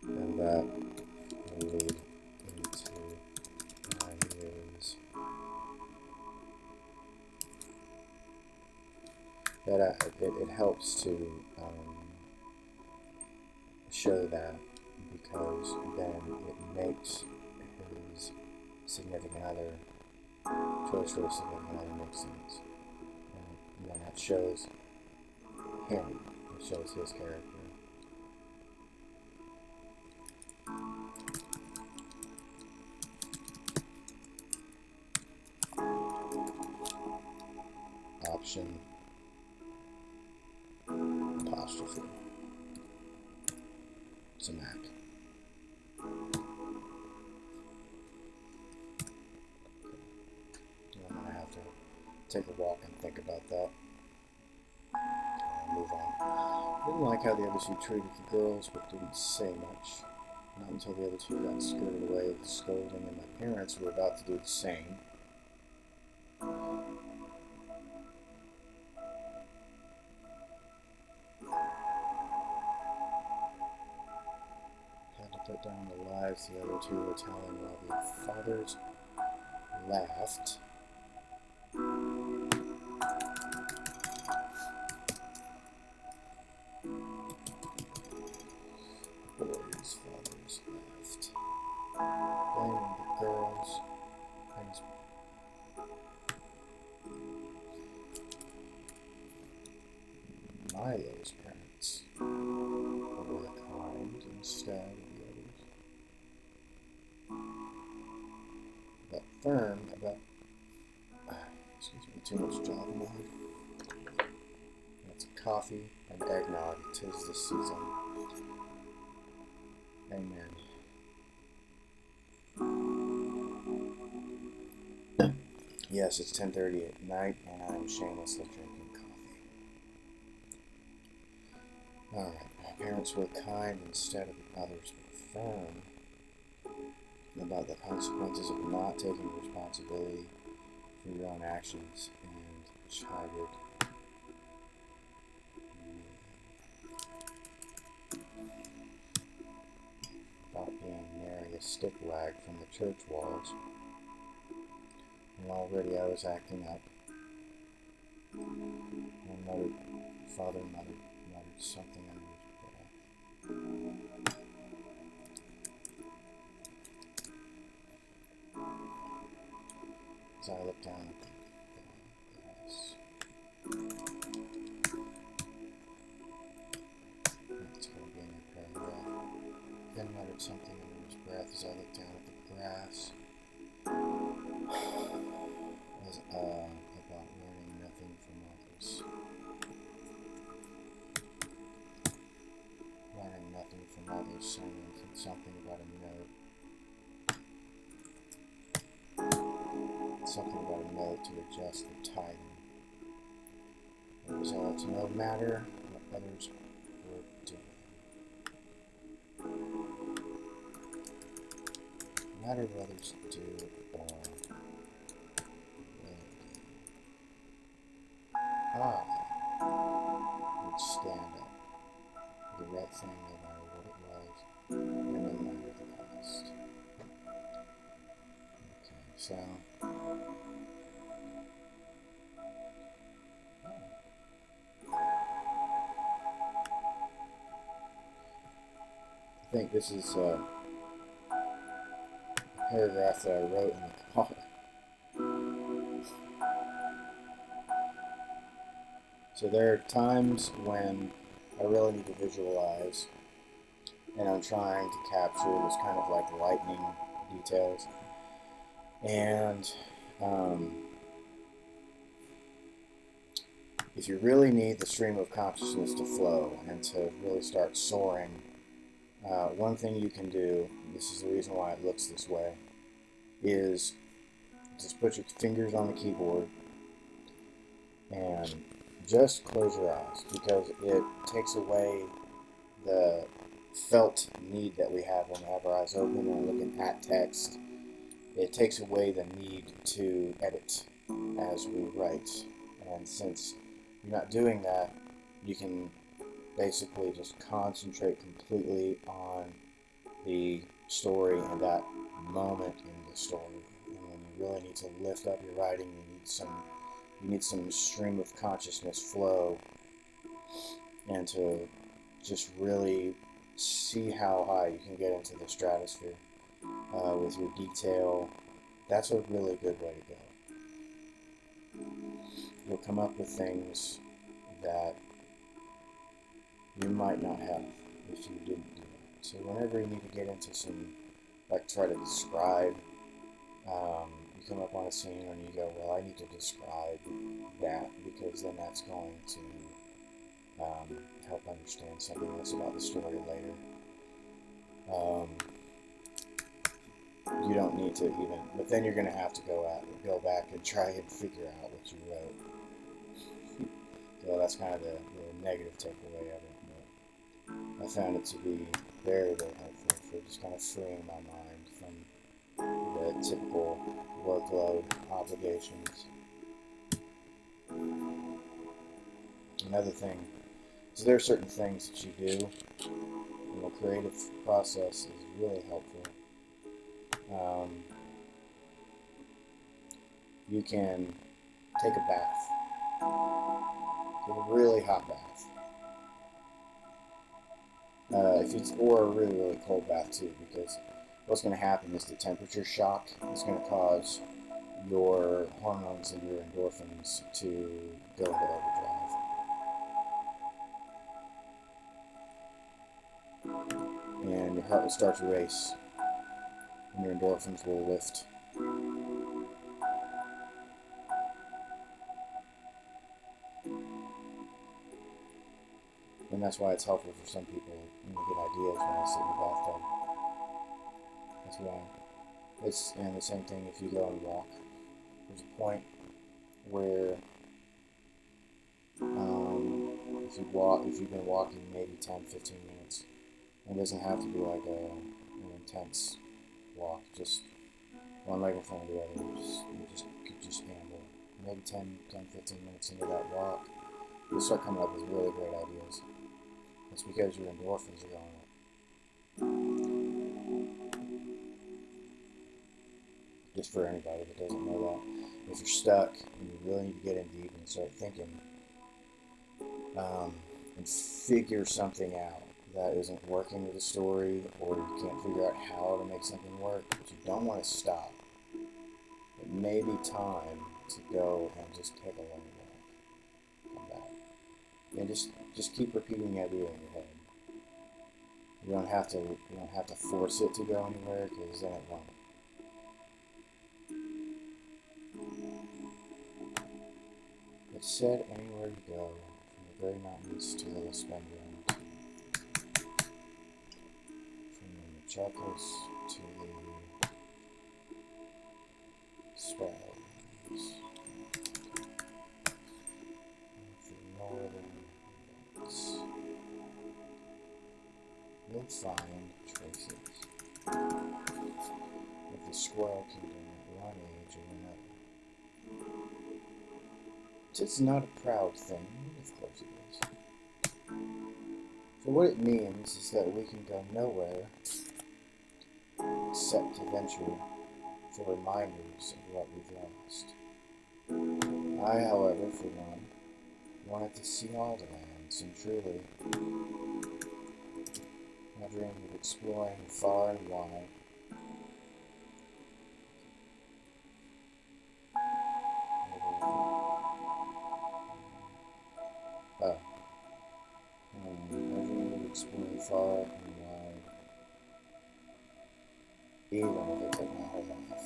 And that will lead into my news. That it helps to show that, because then it makes his significant other, choice for a significant other, make sense. And then that shows him, it shows his character. Option apostrophe. It's a Mac. I'm gonna have to take a walk and think about that. And move on. I didn't like how the other two treated the girls, but didn't say much. Not until the other two got skirted away with scolding, and my parents were about to do the same. Had to put down the lies the other two were telling while the fathers laughed. Boys' fathers laughed, blaming the girls. Milo's parents were kind instead of the others, but firm about Excuse me, too much job mode. That's coffee and eggnog. 'Tis the season. Amen. Yes, it's 10:30 at night, and I'm shamelessly drinking coffee. Alright, my parents were kind instead of others, but firm about the consequences of not taking responsibility for your own actions, and chided about being nary a stickwag from the church walls. And already I was acting up. And Father muttered something under his breath. As I looked down at the grass. That's going to be in your paragraph. Then muttered something under his breath as I looked down at the grass. About learning nothing from others. Learning nothing from others, something about a note. Something about a note to adjust the tithing. It was all to no matter what others were doing. No matter what others do or will do. I would stand up for the right thing no matter what it was, and no matter the cost. Okay, so I think this is a paragraph that I wrote in the car. So there are times when I really need to visualize, and I'm trying to capture this kind of like lightning details. And if you really need the stream of consciousness to flow and to really start soaring, one thing you can do, this is the reason why it looks this way, is just put your fingers on the keyboard and just close your eyes, because it takes away the felt need that we have when we have our eyes open and we're looking at text. It takes away the need to edit as we write. And since you're not doing that, you can basically just concentrate completely on the story and that moment in the story. And when you really need to lift up your writing, you need some stream of consciousness flow, and to just really see how high you can get into the stratosphere with your detail. That's a really good way to go. You'll come up with things that you might not have if you didn't do it. So whenever you need to get into some, like try to describe, you come up on a scene and you go, well, I need to describe that, because then that's going to help understand something else about the story later. You don't need to even, but then you're going to have to go back and try and figure out what you wrote. So that's kind of the negative takeaway of it. But I found it to be very, very helpful for just kind of freeing my mind from the typical workload obligations. Another thing, so there are certain things that you do. The creative process is really helpful. You can take a bath, take a really hot bath. Or a really, really cold bath too, because what's going to happen is the temperature shock is going to cause your hormones and your endorphins to go into overdrive. And your heart will start to race, and your endorphins will lift. And that's why it's helpful for some people when you get ideas when they sit in the bathtub. That's why. And the same thing if you go and walk. There's a point where if you've been walking maybe 10, 15 minutes, it doesn't have to be like an intense walk, just one leg in front of the other. You could just handle maybe 10, 15 minutes into that walk. You'll start coming up with really great ideas. It's because your endorphins are going up. Just for anybody that doesn't know that. If you're stuck and you really need to get in deep and start thinking and figure something out that isn't working with the story, or you can't figure out how to make something work, but you don't want to stop, it may be time to go and just take a long walk. Come back. And just keep repeating the idea in your head. You don't have to force it to go anywhere, because then it won't. It's said anywhere you go, from the very mountains to the Lesbendian, from the Chacos to the Swells, the northern lights, you'll find traces of the squirrel kingdom at one age or another. It's not a proud thing, of course it is. For what it means is that we can go nowhere except to venture for reminders of what we've lost. I, however, for one, wanted to see all the lands, and truly, I dreamed of exploring far and wide. Exploring far and wide, even if it took my whole life.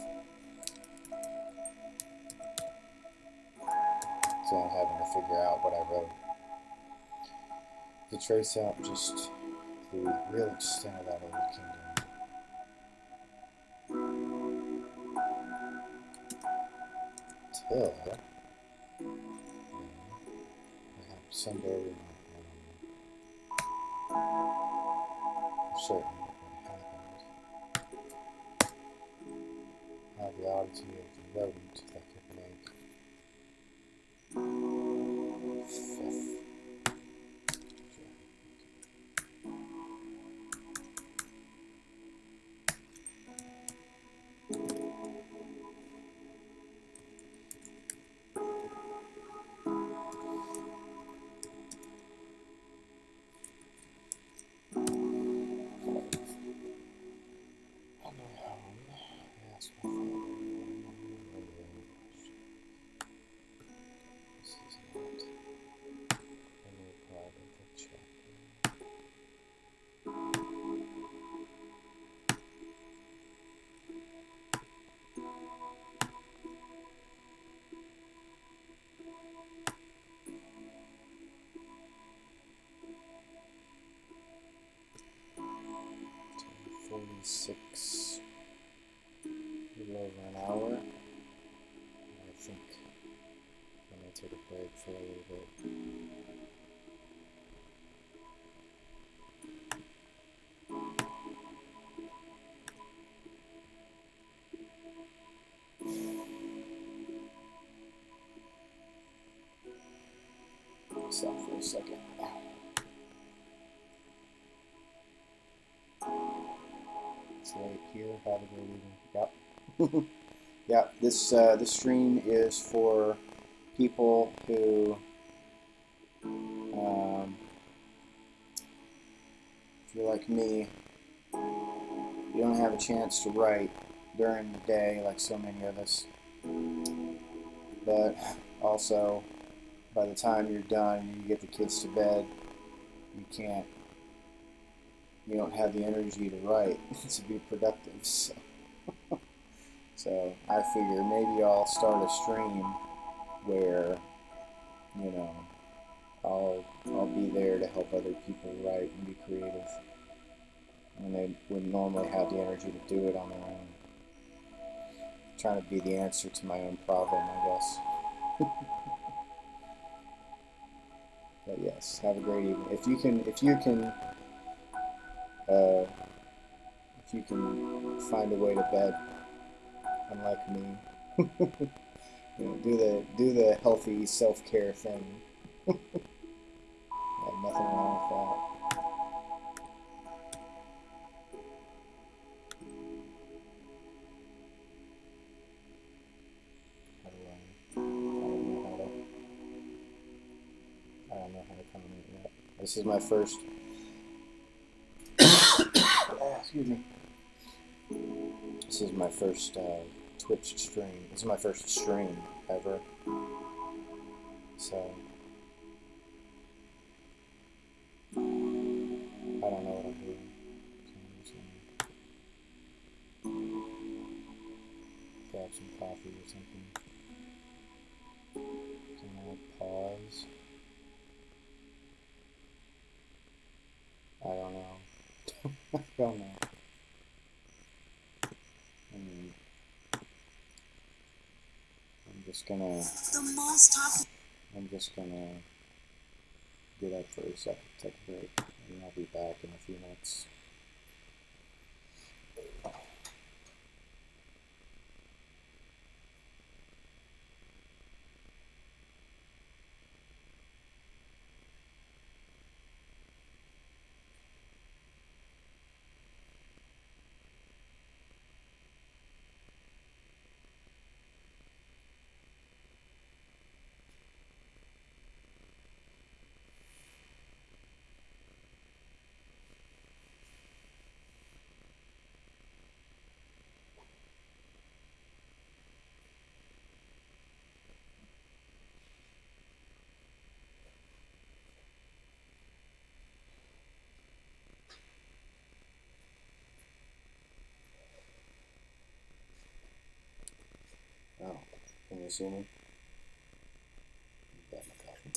So I'm having to figure out what I wrote to trace out just the real extent of that old kingdom. Till, perhaps someday we might for certain what happened. How the oddity of the rodent that could make fifth. Six, a little over an hour. I think I'm going to take a break for a little bit. Stop for a second. Right here, have a good evening. Yep. Yeah, this stream is for people who, if you're like me, you don't have a chance to write during the day like so many of us. But also, by the time you're done and you get the kids to bed, you don't have the energy to write to be productive. So I figure maybe I'll start a stream where, I'll be there to help other people write and be creative when they would normally have the energy to do it on their own. Trying to be the answer to my own problem, I guess. But yes, have a great evening. If you can find a way to bed, unlike me, do the healthy self-care thing. Nothing wrong with that. I don't know how to comment yet. This is my first. Excuse me. This is my first Twitch stream. This is my first stream ever. So I don't know what I'm doing. Grab some coffee or something. Can I pause? I don't know. I don't know. I'm just gonna get up for a second, take a break, and I'll be back in a few minutes. Oh, can you see me? Got my coffee.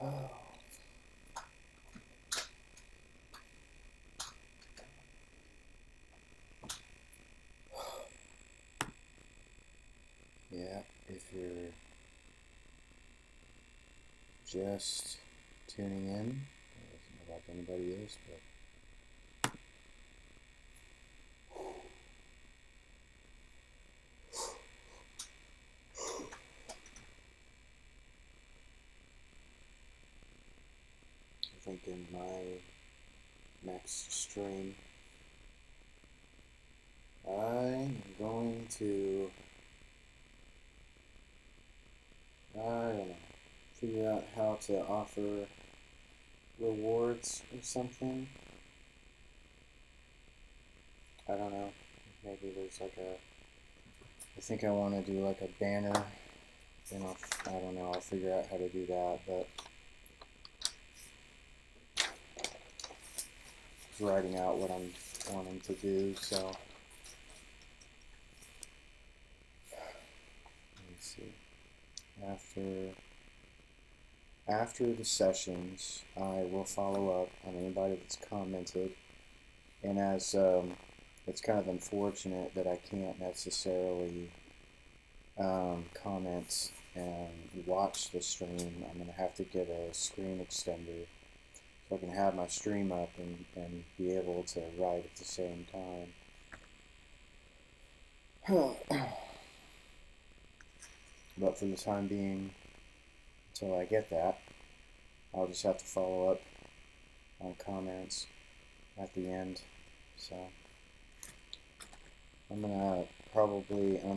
Oh. Yeah, if you're just tuning in, I don't know if anybody is, but I think in my next stream, I'm going to, I don't know, figure out how to offer rewards or something. I don't know. Maybe there's like I think I want to do like a banner. Then I don't know. I'll figure out how to do that. But just writing out what I'm wanting to do. So after the sessions, I will follow up on anybody that's commented. And as it's kind of unfortunate that I can't necessarily comment and watch the stream. I'm going to have to get a screen extender so I can have my stream up and be able to write at the same time. But for the time being, until I get that, I'll just have to follow up on comments at the end. So I'm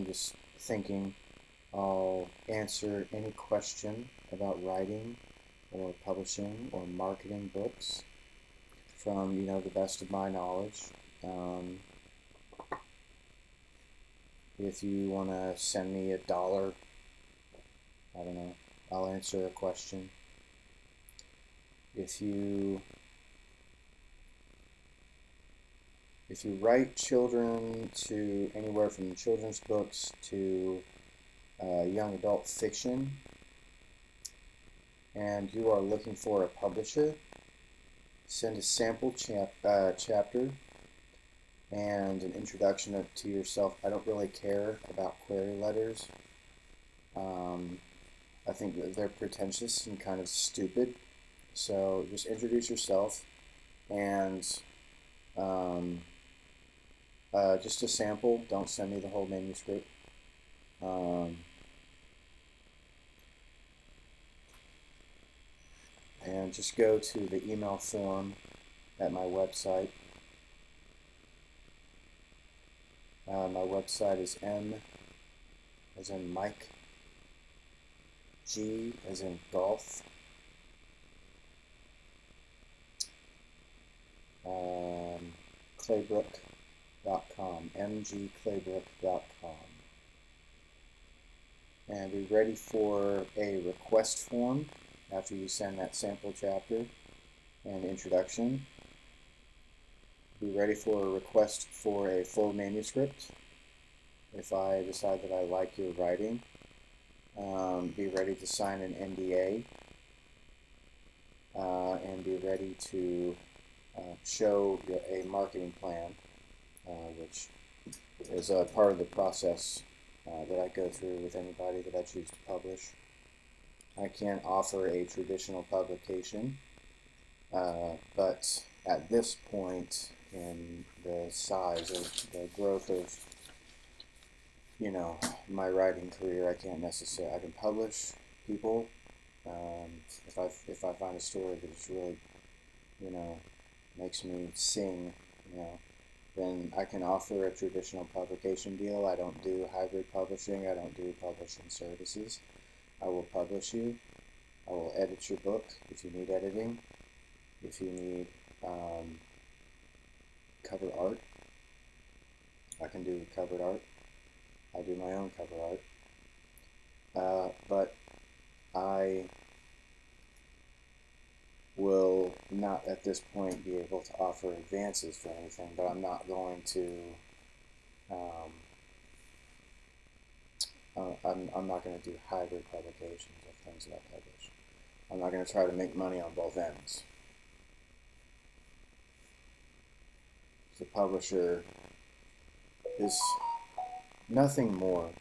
just thinking I'll answer any question about writing or publishing or marketing books from, the best of my knowledge. If you want to send me $1, I don't know, I'll answer a question. If you write children to anywhere from children's books to young adult fiction, and you are looking for a publisher, send a sample chapter and an introduction to yourself. I don't really care about query letters. I think that they're pretentious and kind of stupid. So just introduce yourself and just a sample. Don't send me the whole manuscript. And just go to the email form at my website. My website is M as in Mike, G as in golf, Claybrook.com, mgclaybrook.com. And be ready for a request form after you send that sample chapter and introduction. Be ready for a request for a full manuscript if I decide that I like your writing. Be ready to sign an NDA and be ready to show a marketing plan, which is a part of the process that I go through with anybody that I choose to publish. I can't offer a traditional publication, but at this point in the size of the growth of my writing career, I can't necessarily. I can publish people if I find a story that just really makes me sing, then I can offer a traditional publication deal. I don't do hybrid publishing. I don't do publishing services. I will publish you. I will edit your book if you need editing. If you need cover art, I can do cover art. I do my own cover art. But I will not at this point be able to offer advances for anything, but I'm not going to I'm not going to do hybrid publications of things that I publish. I'm not going to try to make money on both ends. The publisher is nothing more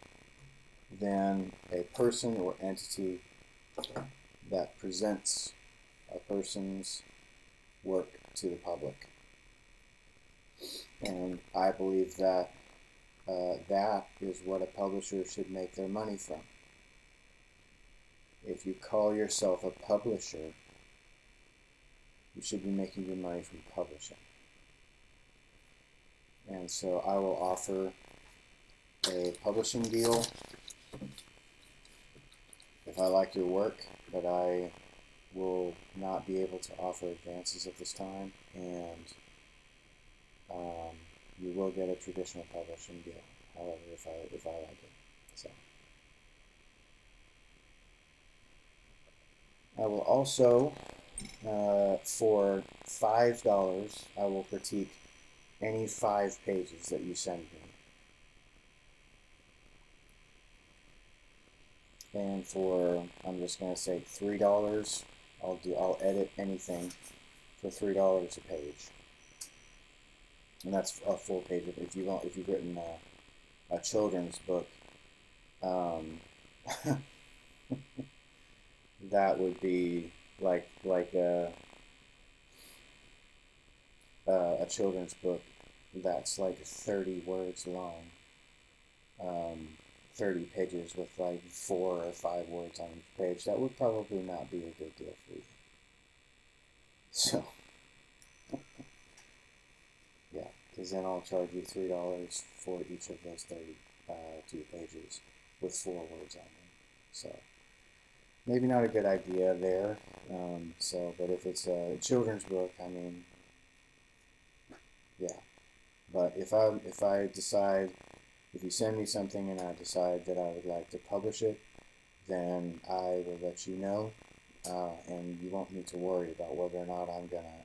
than a person or entity that presents a person's work to the public. And I believe that that is what a publisher should make their money from. If you call yourself a publisher, you should be making your money from publishing. And so I will offer a publishing deal if I like your work, but I will not be able to offer advances at this time, and you will get a traditional publishing deal, however, if I like it. So I will also, for $5, I will critique any 5 pages that you send me. and for, I'm just gonna say $3, I'll edit anything for $3 a page, and that's a full page. If you've written a children's book, um, that would be like a children's book that's like 30 words long, um, 30 pages with like 4 or 5 words on each page. That would probably not be a good deal for you. So, yeah, because then I'll charge you $3 for each of those 32 pages with 4 words on them. So, maybe not a good idea there. But if it's a children's book, I mean, yeah. But if I decide, if you send me something and I decide that I would like to publish it, then I will let you know, and you won't need to worry about whether or not I'm gonna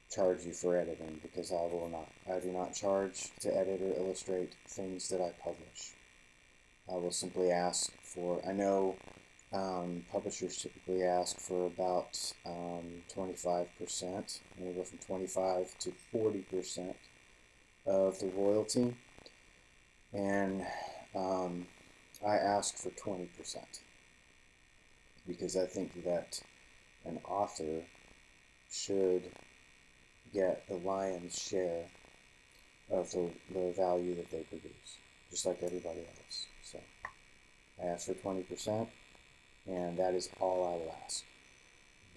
charge you for editing, because I will not. I do not charge to edit or illustrate things that I publish. I will simply ask for. I know publishers typically ask for about 25%, anywhere from 25 to 40% of the royalty, and I ask for 20% because I think that an author should get the lion's share of the value that they produce, just like everybody else. So I ask for 20%, and that is all I will ask.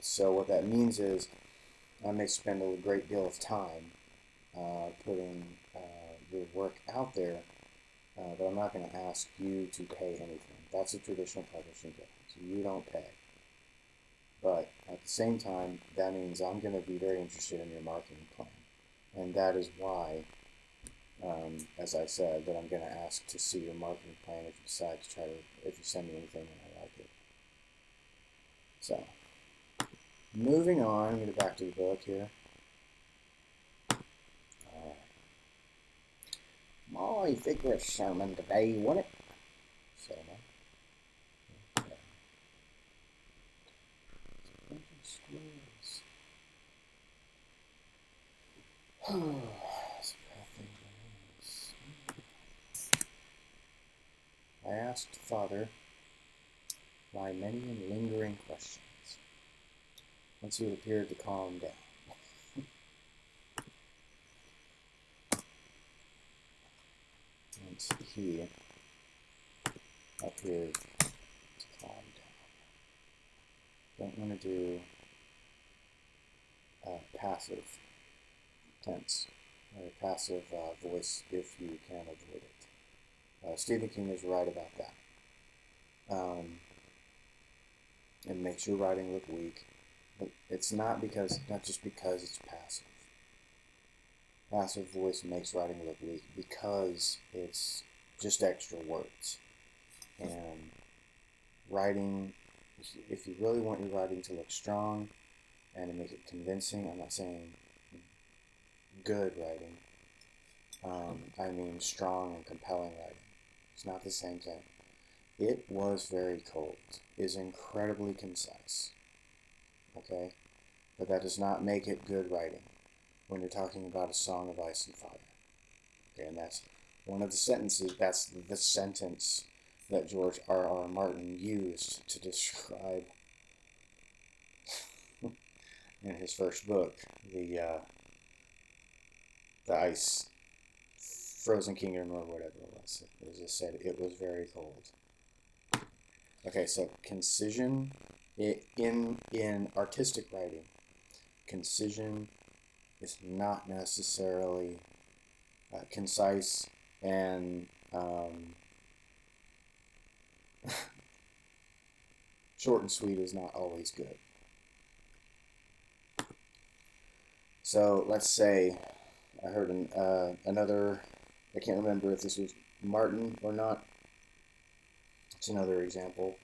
So what that means is I may spend a great deal of time putting your work out there, but I'm not going to ask you to pay anything. That's a traditional publishing deal, so you don't pay. But at the same time, that means I'm going to be very interested in your marketing plan, and that is why, as I said, that I'm going to ask to see your marketing plan if you decide to if you send me anything and I like it. So, moving on, I'm going to go back to the book here. My vigorous sermon today, wasn't it? Sermon. I asked Father my many and lingering questions, once he appeared to calm down. Once he appeared to calm down. Don't want to do passive tense, or passive voice if you can avoid it. Stephen King is right about that. It makes your writing look weak, but it's not just because it's passive. Passive voice makes writing look weak because it's just extra words. And writing, if you really want your writing to look strong and to make it convincing, I'm not saying good writing, I mean strong and compelling writing. It's not the same thing. It was very cold is incredibly concise. Okay? But that does not make it good writing when you're talking about a song of ice and fire. Okay, and that's one of the sentences, that's the sentence that George R.R. Martin used to describe in his first book, the Ice Frozen Kingdom or whatever it was. It just said it was very cold. Okay, so concision in artistic writing, concision is not necessarily concise, and short and sweet is not always good. So let's say I heard another, I can't remember if this was Martin or not. It's another example.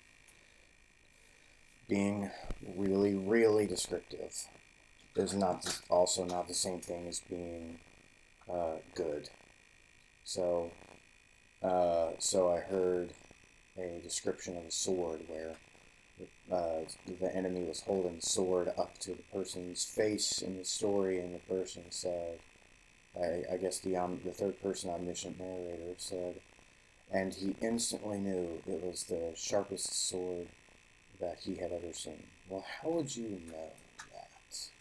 Being really, really descriptive is also not the same thing as being good. So I heard a description of a sword where the enemy was holding the sword up to the person's face in the story, and the person said, I guess the third person omniscient narrator said, and he instantly knew it was the sharpest sword that he had ever seen. Well, how would you know that?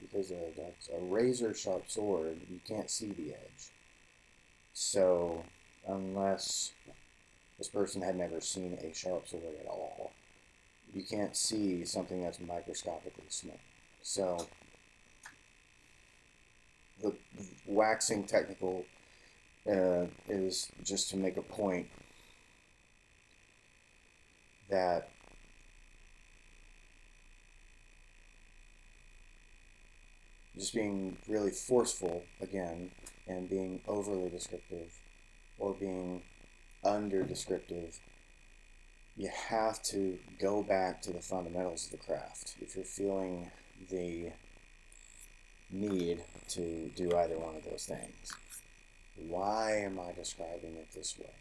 Because a razor sharp sword, you can't see the edge. So, unless this person had never seen a sharp sword at all, you can't see something that's microscopically small. So, the waxing technical is just to make a point that just being really forceful, again, and being overly descriptive or being under descriptive, you have to go back to the fundamentals of the craft. If you're feeling the need to do either one of those things, why am I describing it this way?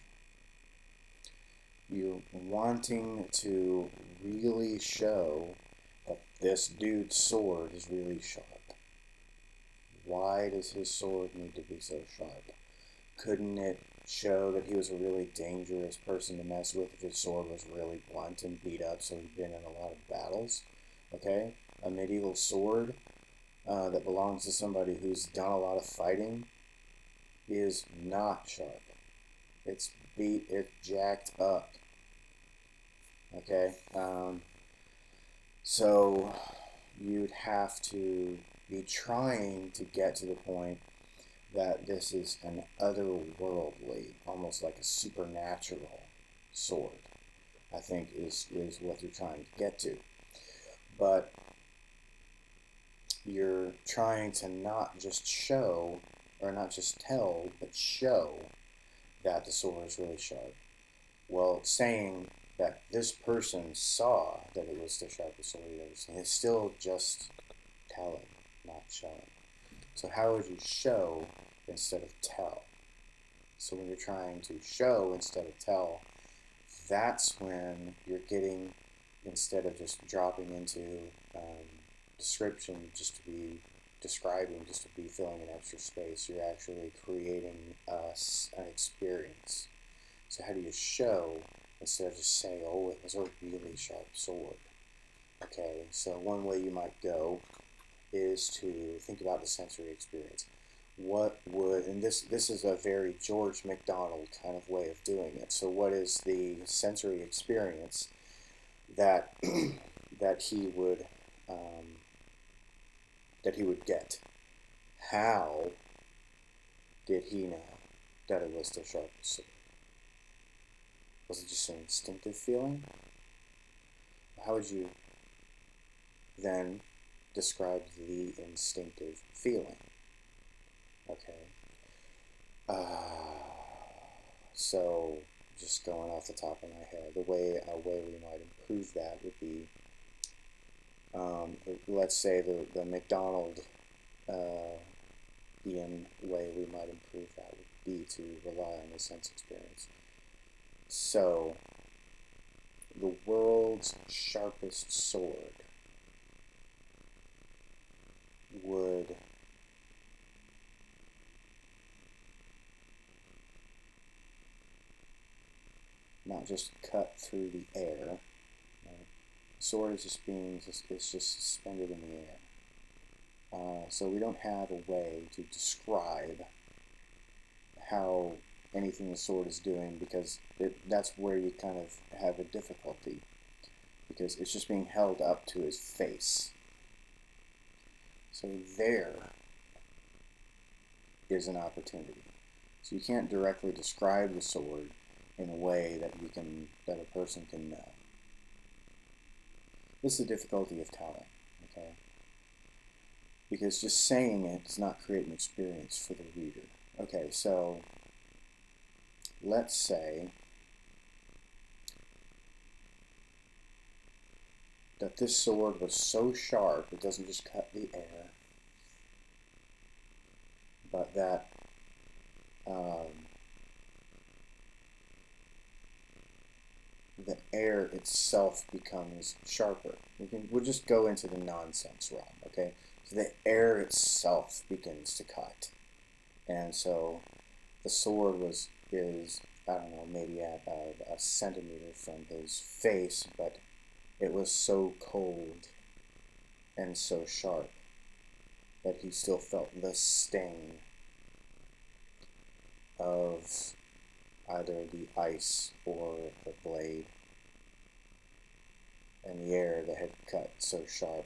You're wanting to really show that this dude's sword is really sharp. Why does his sword need to be so sharp? Couldn't it show that he was a really dangerous person to mess with if his sword was really blunt and beat up, so he'd been in a lot of battles? Okay? A medieval sword that belongs to somebody who's done a lot of fighting is not sharp. It's beat, it's jacked up. Okay? So you'd have to be trying to get to the point that this is an otherworldly, almost like a supernatural sword, I think is what you're trying to get to. But you're trying to not just show, or not just tell, but show that the sword is really sharp. Well, saying that this person saw that it was the sharpest sword you've ever seen is still just telling, not showing. So how would you show instead of tell? So when you're trying to show instead of tell, that's when you're getting, instead of just dropping into description just to be describing, just to be filling an extra space, you're actually creating an experience. So how do you show instead of just saying, oh, it was a really sharp sword? Okay, so one way you might go is to think about the sensory experience. What would, and this is a very George MacDonald kind of way of doing it. So what is the sensory experience that that he would get? How did he know that it was the sharpest sword? Was it just an instinctive feeling? How would you then describe the instinctive feeling? Okay. So just going off the top of my head, a way we might improve that would be, let's say the McDonald Ian way we might improve that would be to rely on the sense experience. So the world's sharpest sword would not just cut through the air. Right? Sword is just suspended in the air. So we don't have a way to describe how anything the sword is doing, because that's where you kind of have a difficulty, because it's just being held up to his face. So there is an opportunity. So you can't directly describe the sword in a way that a person can know. This is the difficulty of telling, okay? Because just saying it does not create an experience for the reader. Okay, so let's say that this sword was so sharp it doesn't just cut the air, but that the air itself becomes sharper. We'll just go into the nonsense realm, okay? So the air itself begins to cut. And so the sword is, I don't know, maybe at a centimeter from his face, but it was so cold and so sharp that he still felt the sting of either the ice or the blade, and the air that had cut so sharp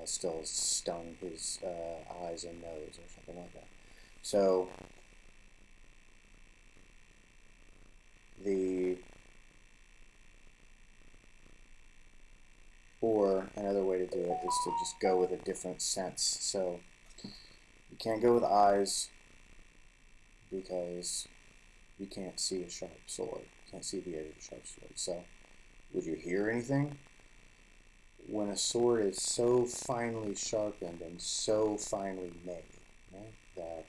still stung his eyes and nose or something like that. So or another way to do it is to just go with a different sense. So you can't go with eyes because you can't see a sharp sword. You can't see the edge of a sharp sword. So would you hear anything? When a sword is so finely sharpened and so finely made, right, that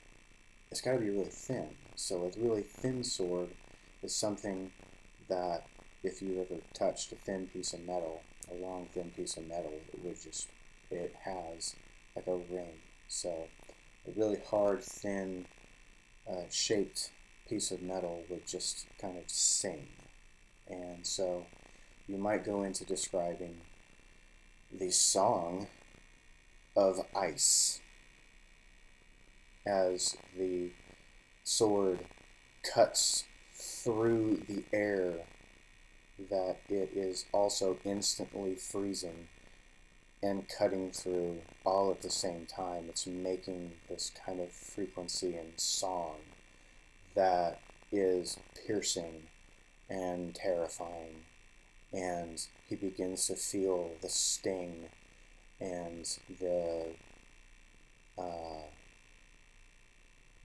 it's got to be really thin. So a really thin sword is something that if you ever touched a thin piece of metal, a long thin piece of metal, it has like a ring. So a really hard, thin, shaped piece of metal would just kind of sing. And so you might go into describing the song of ice as the sword cuts through the air that it is also instantly freezing and cutting through all at the same time. It's making this kind of frequency and song that is piercing and terrifying, and he begins to feel the sting and uh,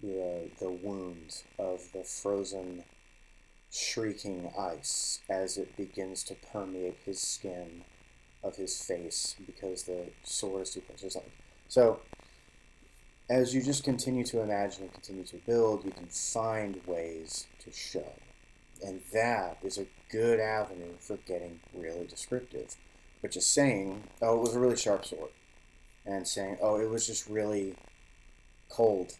the wound of the frozen, shrieking ice as it begins to permeate his skin of his face because the sword is too close or something. So as you just continue to imagine and continue to build, you can find ways to show. And that is a good avenue for getting really descriptive. But just saying, oh, it was a really sharp sword, and saying, oh, it was just really cold.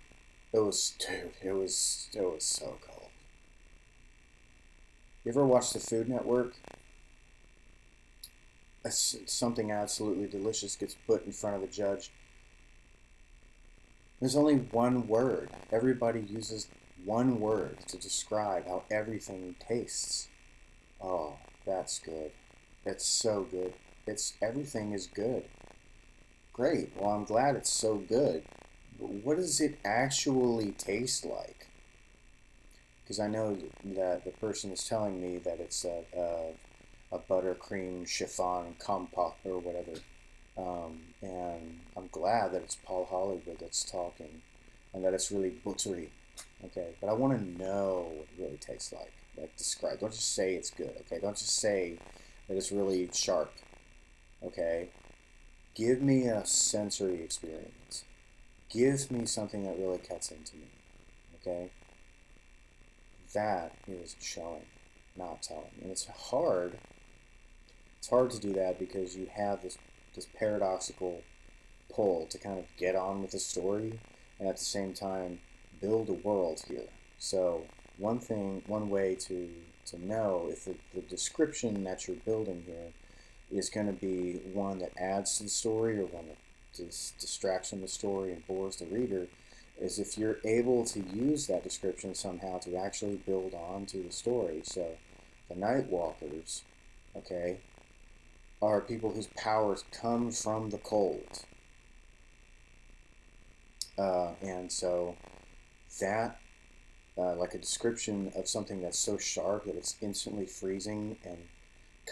It was so cold. You ever watch the Food Network? Something absolutely delicious gets put in front of a judge. There's only one word. Everybody uses one word to describe how everything tastes. Oh, that's good. It's so good. Everything is good. Great. Well, I'm glad it's so good. But what does it actually taste like? Because I know that the person is telling me that it's a buttercream chiffon compote or whatever. And I'm glad that it's Paul Hollywood that's talking and that it's really buttery. Okay, but I want to know what it really tastes like. Like, describe. Don't just say it's good. Okay, don't just say that it's really sharp. Okay, give me a sensory experience. Give me something that really cuts into me. Okay, that is showing, not telling, and it's hard. It's hard to do that because you have this paradoxical pull to kind of get on with the story and at the same time build a world here. So one way to know if the description that you're building here is going to be one that adds to the story or one that distracts from the story and bores the reader is if you're able to use that description somehow to actually build on to the story. So the Night Walkers, okay, are people whose powers come from the cold. And so that, like a description of something that's so sharp that it's instantly freezing and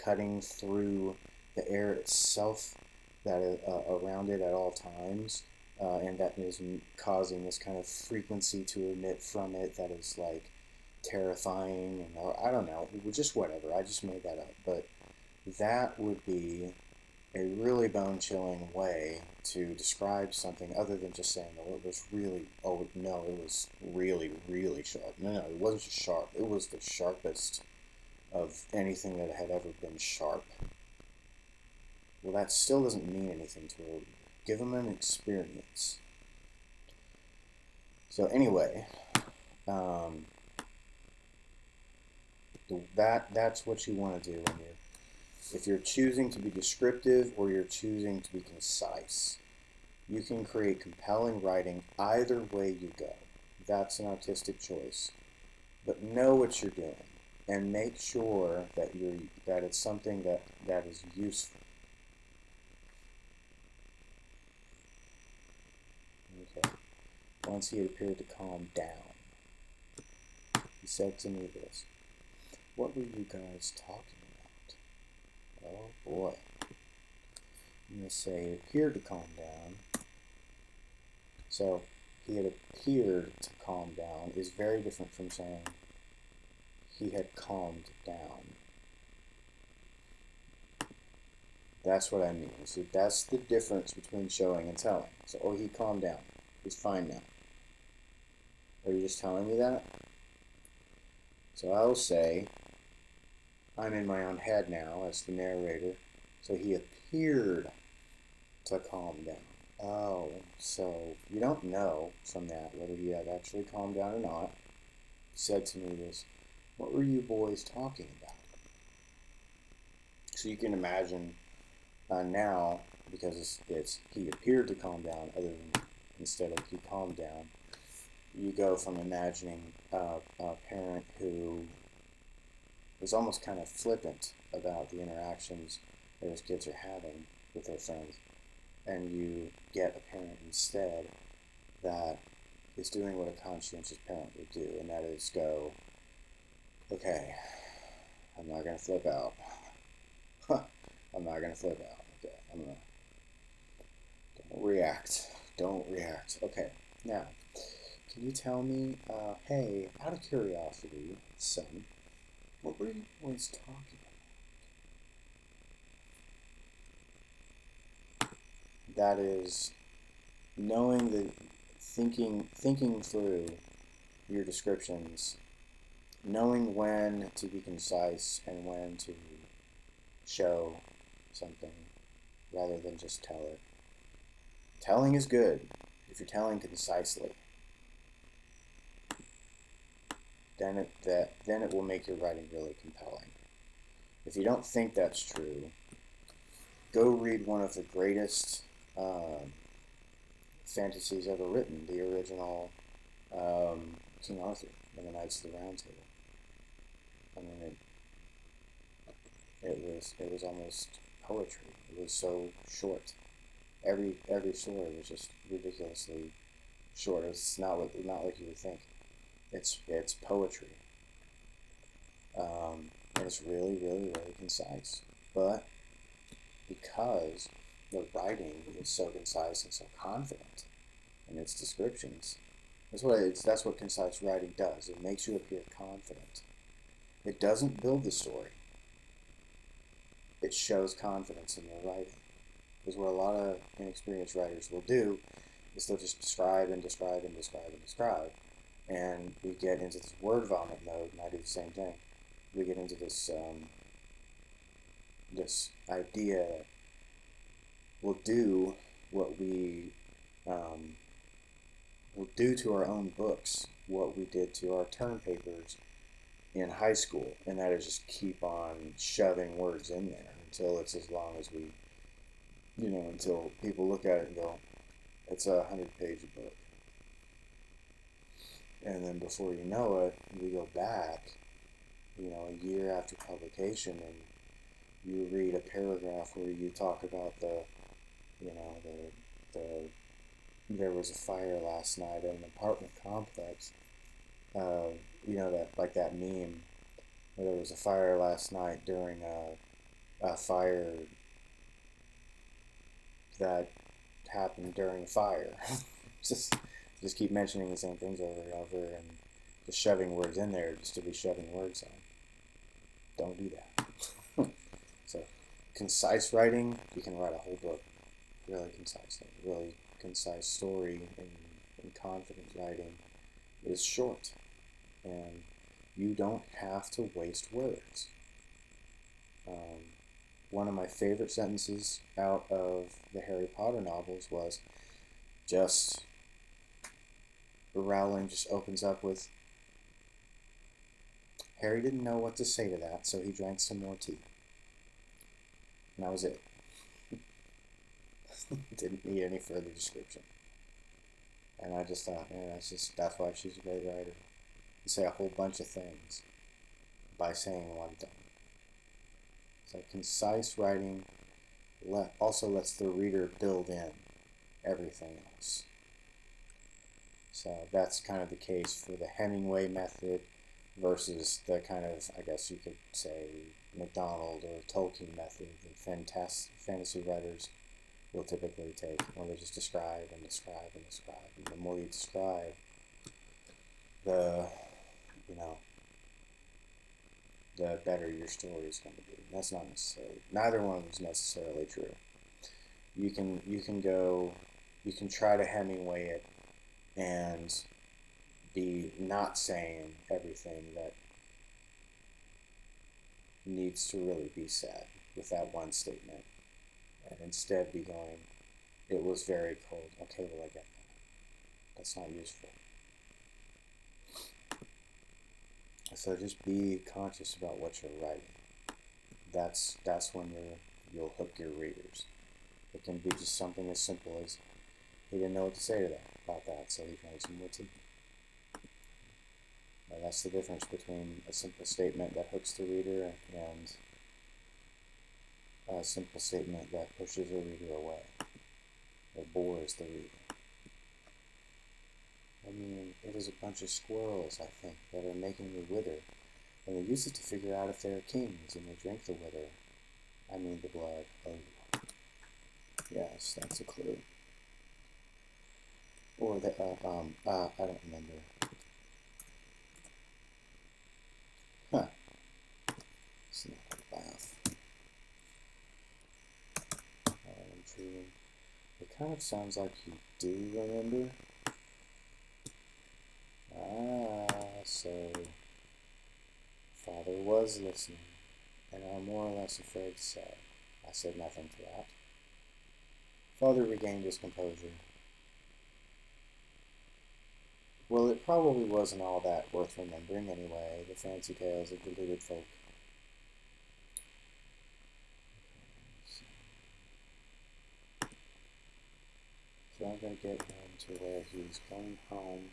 cutting through the air itself that around it at all times, and that is causing this kind of frequency to emit from it that is like terrifying, and or, I don't know, just whatever. I just made that up, but that would be a really bone-chilling way to describe something other than just saying, oh, it was really, oh, no, it was really, really sharp. No, it wasn't just sharp. It was the sharpest of anything that had ever been sharp. Well, that still doesn't mean anything to her. Give them an experience. So anyway, um, that's what you want to do when if you're choosing to be descriptive or you're choosing to be concise. You can create compelling writing either way you go. That's an artistic choice. But know what you're doing and make sure that it's something that is useful. Okay. Once he had appeared to calm down, he said to me this. What were you guys talking about? Oh boy. I'm going to say he appeared to calm down. So he had appeared to calm down is very different from saying he had calmed down. That's what I mean. So that's the difference between showing and telling. So, oh, he calmed down. He's fine now. Are you just telling me that? So I'll say, I'm in my own head now as the narrator. So he appeared to calm down. Oh, so you don't know from that whether he had actually calmed down or not. He said to me this, what were you boys talking about? So you can imagine now, because it's he appeared to calm down, other than instead of he calmed down, you go from imagining a parent who is almost kind of flippant about the interactions that his kids are having with their friends, and you get a parent instead that is doing what a conscientious parent would do, and that is go, okay, I'm not going to flip out. I'm not going to flip out. Okay, I'm going to don't react. Don't react. Okay, now, can you tell me, hey, out of curiosity, son, what were you boys talking about? That is knowing the thinking through your descriptions, knowing when to be concise and when to show something rather than just tell it. Telling is good if you're telling concisely. Then it will make your writing really compelling. If you don't think that's true, go read one of the greatest fantasies ever written, the original King Arthur and the Knights of the Round Table. I mean, it was almost poetry. It was so short. Every story was just ridiculously short. It's not like you would think. It's poetry. And it's really, really, really concise. But because the writing is so concise and so confident in its descriptions, that's what concise writing does. It makes you appear confident. It doesn't build the story. It shows confidence in your writing. Because what a lot of inexperienced writers will do is they'll just describe and describe and describe and describe. And we get into this word vomit mode, and I do the same thing. We get into this this idea that we'll do what we'll do to our own books what we did to our term papers in high school, and that is just keep on shoving words in there until it's as long as we, until people look at it and go, it's a 100-page book. And then before you know it, we go back, a year after publication, and you read a paragraph where you talk about the there was a fire last night at an apartment complex. That like that meme where there was a fire last night during a fire that happened during a fire. just keep mentioning the same things over and over and just shoving words in there just to be shoving words in. Don't do that. So, concise writing, you can write a whole book really concisely. Really concise story and confident writing is short. And You don't have to waste words. One of my favorite sentences out of the Harry Potter novels was just Rowling just opens up with, Harry didn't know what to say to that, so he drank some more tea. And that was it. Didn't need any further description. And I just thought, that's why she's a great writer. You say a whole bunch of things by saying one thing. So concise writing also lets the reader build in everything else. So that's kind of the case for the Hemingway method versus the kind of, I guess you could say, MacDonald or Tolkien method that fantasy writers will typically take, where they just describe and describe and describe. And the more you describe, the better your story is going to be. That's not necessarily, neither one is necessarily true. You can try to Hemingway it and be not saying everything that needs to really be said with that one statement, and instead be going, it was very cold. Okay, well, I get that. That's not useful. So just be conscious about what you're writing. That's when you'll hook your readers. It can be just something as simple as, he didn't know what to say to that about that, so he drank some more tea. Now that's the difference between a simple statement that hooks the reader and a simple statement that pushes the reader away or bores the reader. I mean, it is a bunch of squirrels, I think, that are making me wither, and they use it to figure out if they're kings, and they drink the wither. I mean the blood. Oh, yes, that's a clue. Or the I don't remember. Huh. It's not a laugh. Intriguing. It kind of sounds like you do remember. So Father was listening, and I'm more or less afraid to say. I said nothing to that. Father regained his composure. Well, it probably wasn't all that worth remembering anyway, the fancy tales of deluded folk. So I'm going to get him to where he's going home.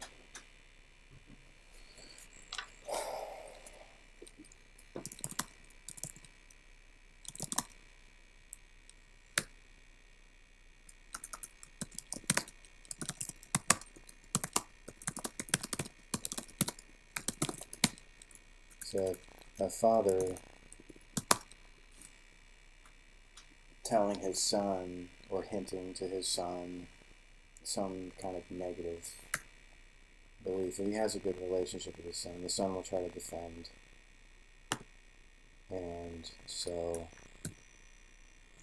So a father telling his son or hinting to his son some kind of negative belief. If he has a good relationship with his son, the son will try to defend. And so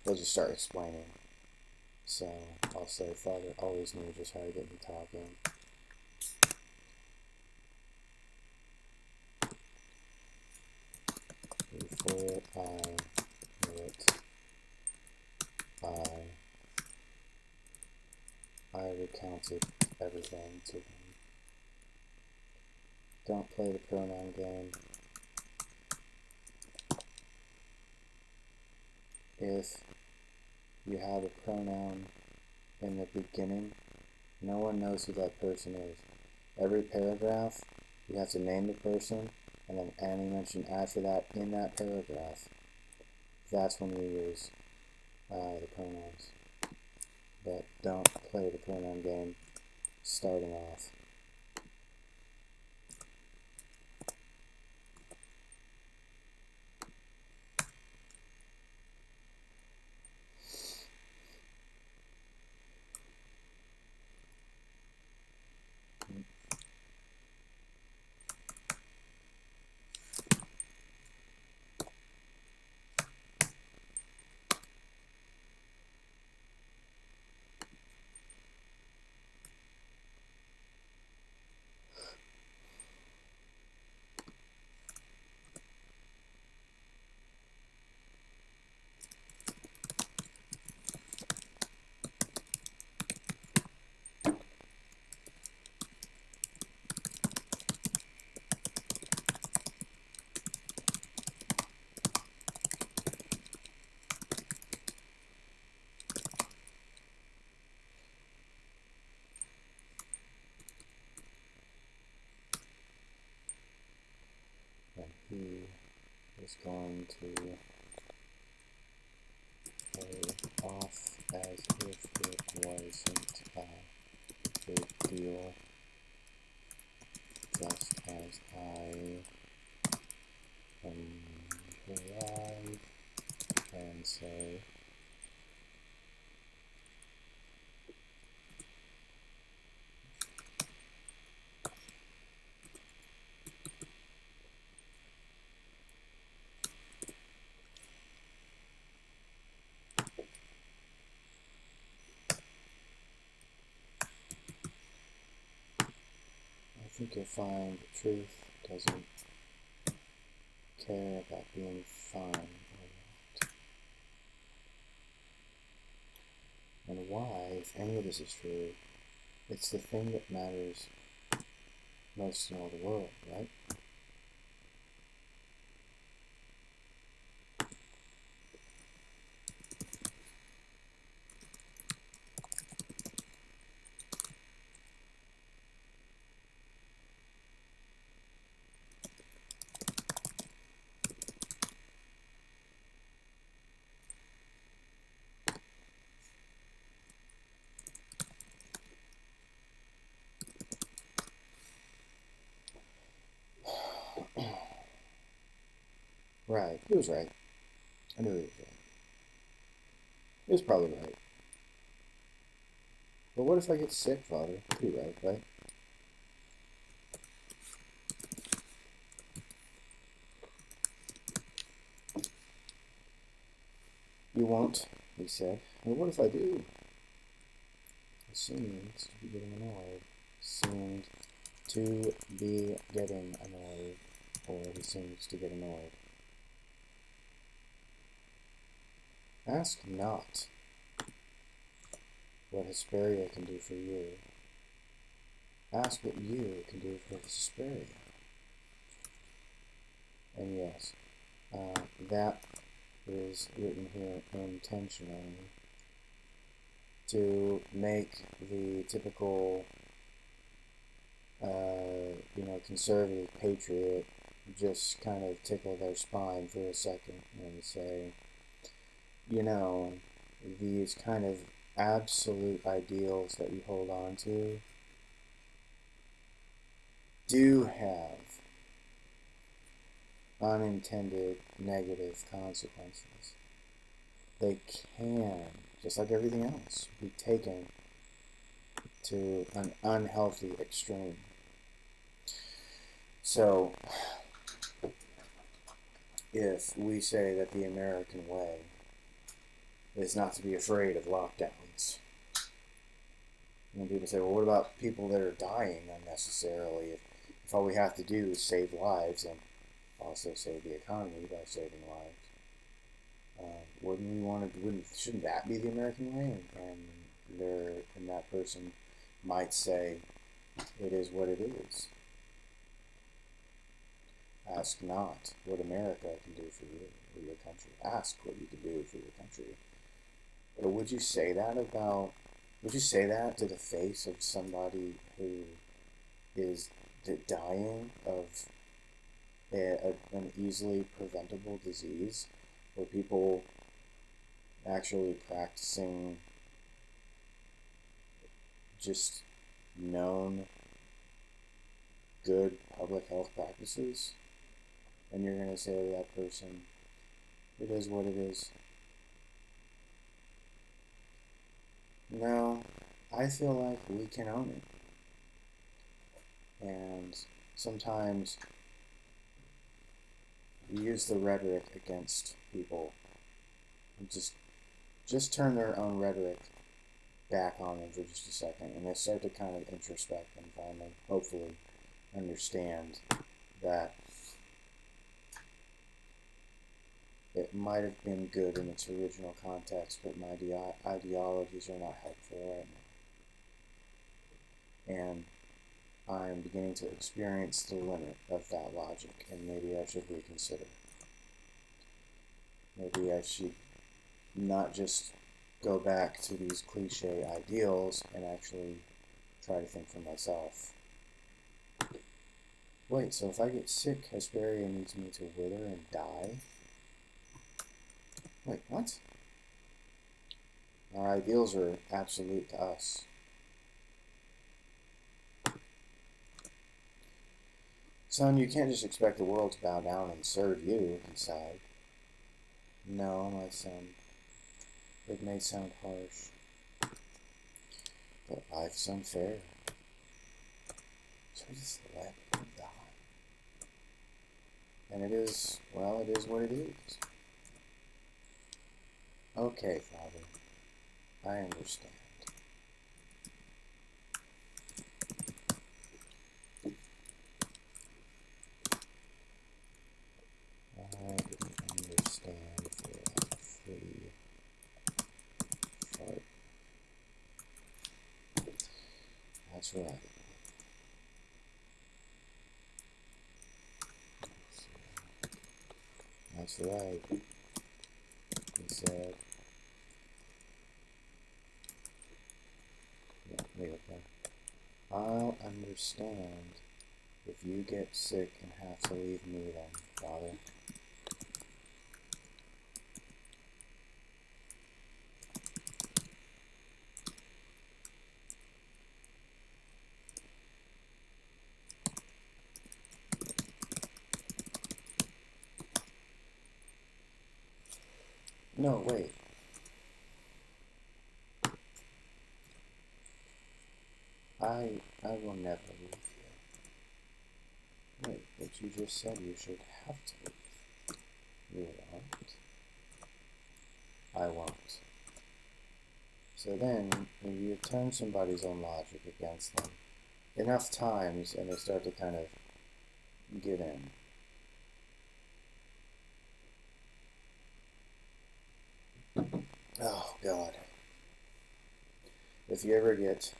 they'll just start explaining. So I'll say, Father always knew just how to get me talking. Before I knew it, I recounted everything to him. Don't play the pronoun game. If you have a pronoun in the beginning, no one knows who that person is. Every paragraph, you have to name the person, and then any mention after that in that paragraph. That's when we use the pronouns. But don't play the pronoun game starting off. is going to play off as if it wasn't a big deal, just as I am polite and say, I think you'll find truth doesn't care about being fine or not. And why, if any of this is true, it's the thing that matters most in all the world, right? Right. He was right. I knew he was right. He was probably right. But what if I get sick, Father? You're right, right? You won't, he said. Well, what if I do? He seemed to be getting annoyed. Seemed to be getting annoyed. Or he seems to get annoyed. Ask not what Hesperia can do for you. Ask what you can do for Hesperia. And yes, that is written here intentionally to make the typical, conservative patriot just kind of tickle their spine for a second and say, these kind of absolute ideals that we hold on to do have unintended negative consequences. They can, just like everything else, be taken to an unhealthy extreme. So, if we say that the American way is not to be afraid of lockdowns, and people say, well, what about people that are dying unnecessarily? If all we have to do is save lives and also save the economy by saving lives, shouldn't that be the American way? And that person might say, it is what it is. Ask not what America can do for you or your country. Ask what you can do for your country. But would you say that to the face of somebody who is dying of an easily preventable disease, or people actually practicing just known good public health practices? And you're going to say to that person, it is what it is. No, I feel like we can own it. And sometimes we use the rhetoric against people and just turn their own rhetoric back on them for just a second, and they start to kind of introspect and finally, hopefully, understand that it might have been good in its original context, but my ideologies are not helpful right now. And I'm beginning to experience the limit of that logic, and maybe I should reconsider. Maybe I should not just go back to these cliche ideals and actually try to think for myself. Wait, so if I get sick, Hesperia needs me to wither and die? Wait, what? Our ideals are absolute to us. Son, you can't just expect the world to bow down and serve you, he sighed. No, my son. It may sound harsh, but life's unfair. So just let them die. And it is, well, it is what it is. Okay, Father. I understand. I understand the free fart. That's right. That's right, he said. Yeah, wait up there. I'll understand if you get sick and have to leave me then, Father. No, wait. I will never leave you. Wait, but you just said you should have to leave. You won't. I won't. So then, when you turn somebody's own logic against them enough times and they start to kind of give in. Oh, God. If you ever get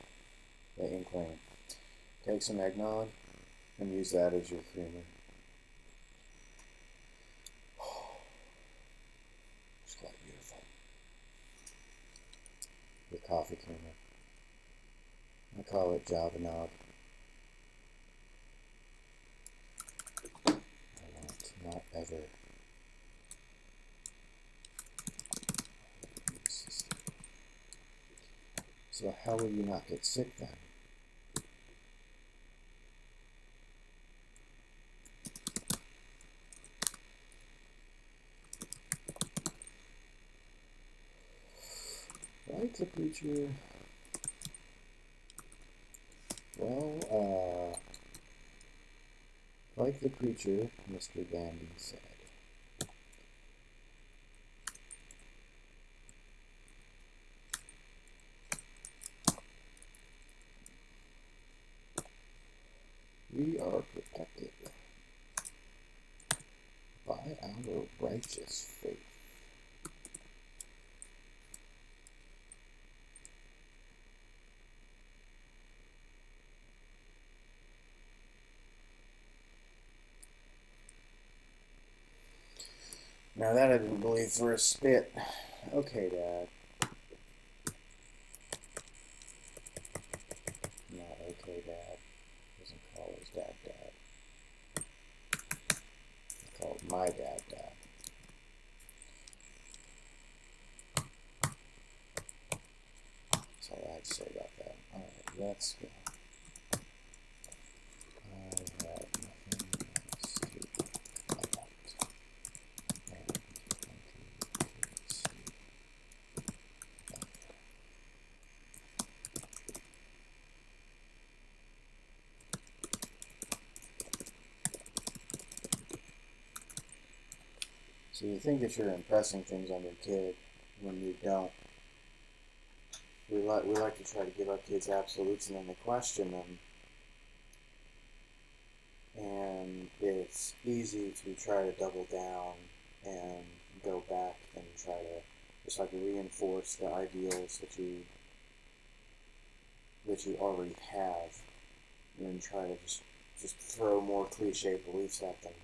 the inkling, take some eggnog and use that as your creamer. It's quite beautiful. Your coffee creamer. I call it Java Nog. I won't, not ever. So how will you not get sick then? Like the preacher, well, like the preacher, Mr. Gandy said. We are protected by our righteous faith. Now that I didn't believe for a spit. Okay, Dad. Not okay, Dad. Doesn't call his dad Dad. He called my dad Dad. That's all I had to say about that. Alright, let's go. I have nothing else to about. And 20 So you think that you're impressing things on your kid when you don't. We like to try to give our kids absolutes and then they question them. And it's easy to try to double down and go back and try to just like reinforce the ideals that you already have, and then try to just throw more cliche beliefs at them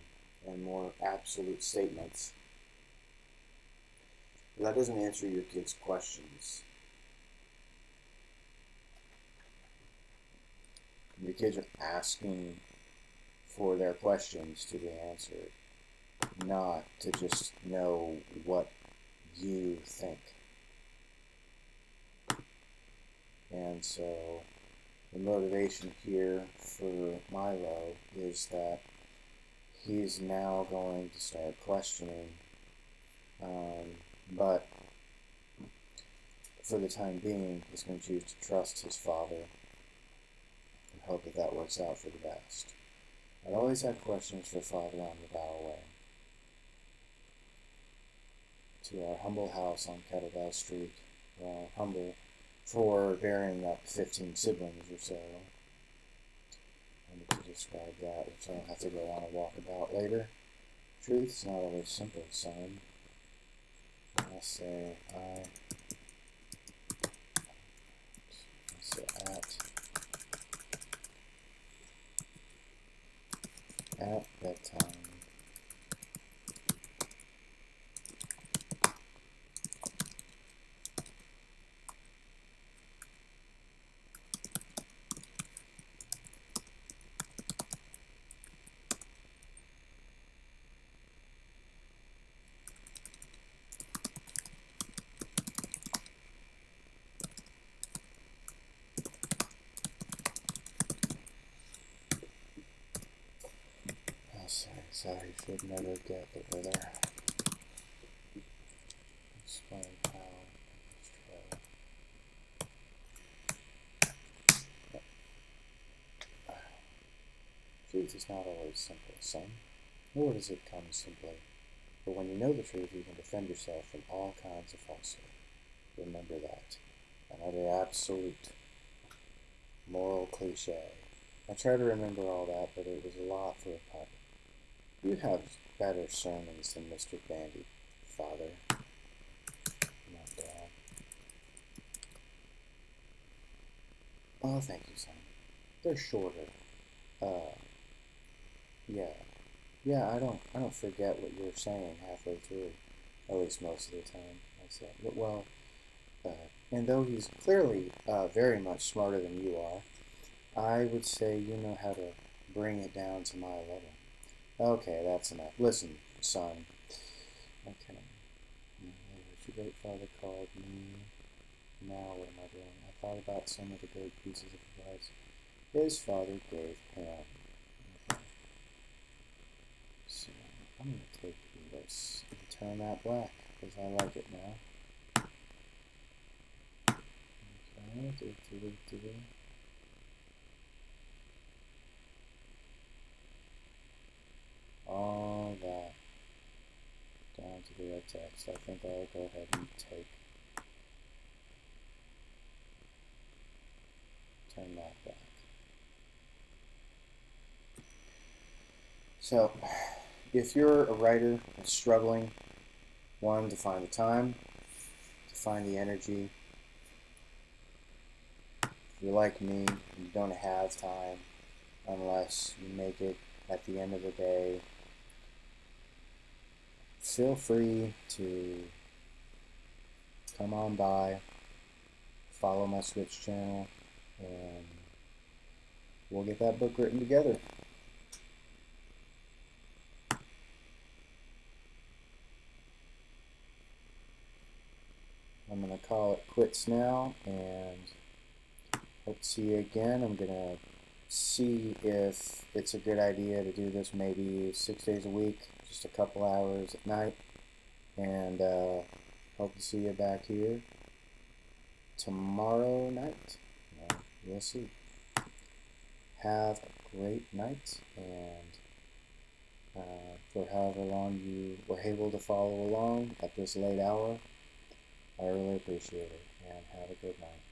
and more absolute statements. But that doesn't answer your kids' questions. Your kids are asking for their questions to be answered, not to just know what you think. And so the motivation here for Milo is that he's now going to start questioning, but for the time being, he's going to choose to trust his father and hope that that works out for the best. I'd always had questions for Father on the bow away to our humble house on Kettlebell Street. Humble for bearing up 15 siblings or so. I need to describe that, which I'll have to go on a walkabout later. Truth's not always simple, son. I'll say at bedtime. Sorry, should never get that we're there. Explain how. Truth is not always simple, son, nor does it come simply. But when you know the truth, you can defend yourself from all kinds of falsehood. Remember that. Another absolute moral cliche. I try to remember all that, but it was a lot for a pup. You have better sermons than Mr. Bandy, Father. Not bad. Oh, thank you, son. They're shorter. Yeah, I don't forget what you're saying halfway through. At least most of the time, I say. But, well, and though he's clearly very much smarter than you are, I would say you know how to bring it down to my level. Okay, that's enough. Listen, son. Okay. Your great father called me. Now what am I doing? I thought about some of the great pieces of advice his father gave him. Okay. So I'm going to take this and turn that black because I like it now. Okay. All that down to the red text. I think I'll go ahead and turn that back. So, if you're a writer that's struggling, one, to find the time, to find the energy, if you're like me, you don't have time unless you make it at the end of the day, feel free to come on by, follow my Switch channel, and we'll get that book written together. I'm going to call it quits now, and hope to see you again. I'm going to see if it's a good idea to do this maybe 6 days a week, just a couple hours at night, and hope to see you back here tomorrow night. We'll see. Have a great night, and for however long you were able to follow along at this late hour, I really appreciate it, and have a good night.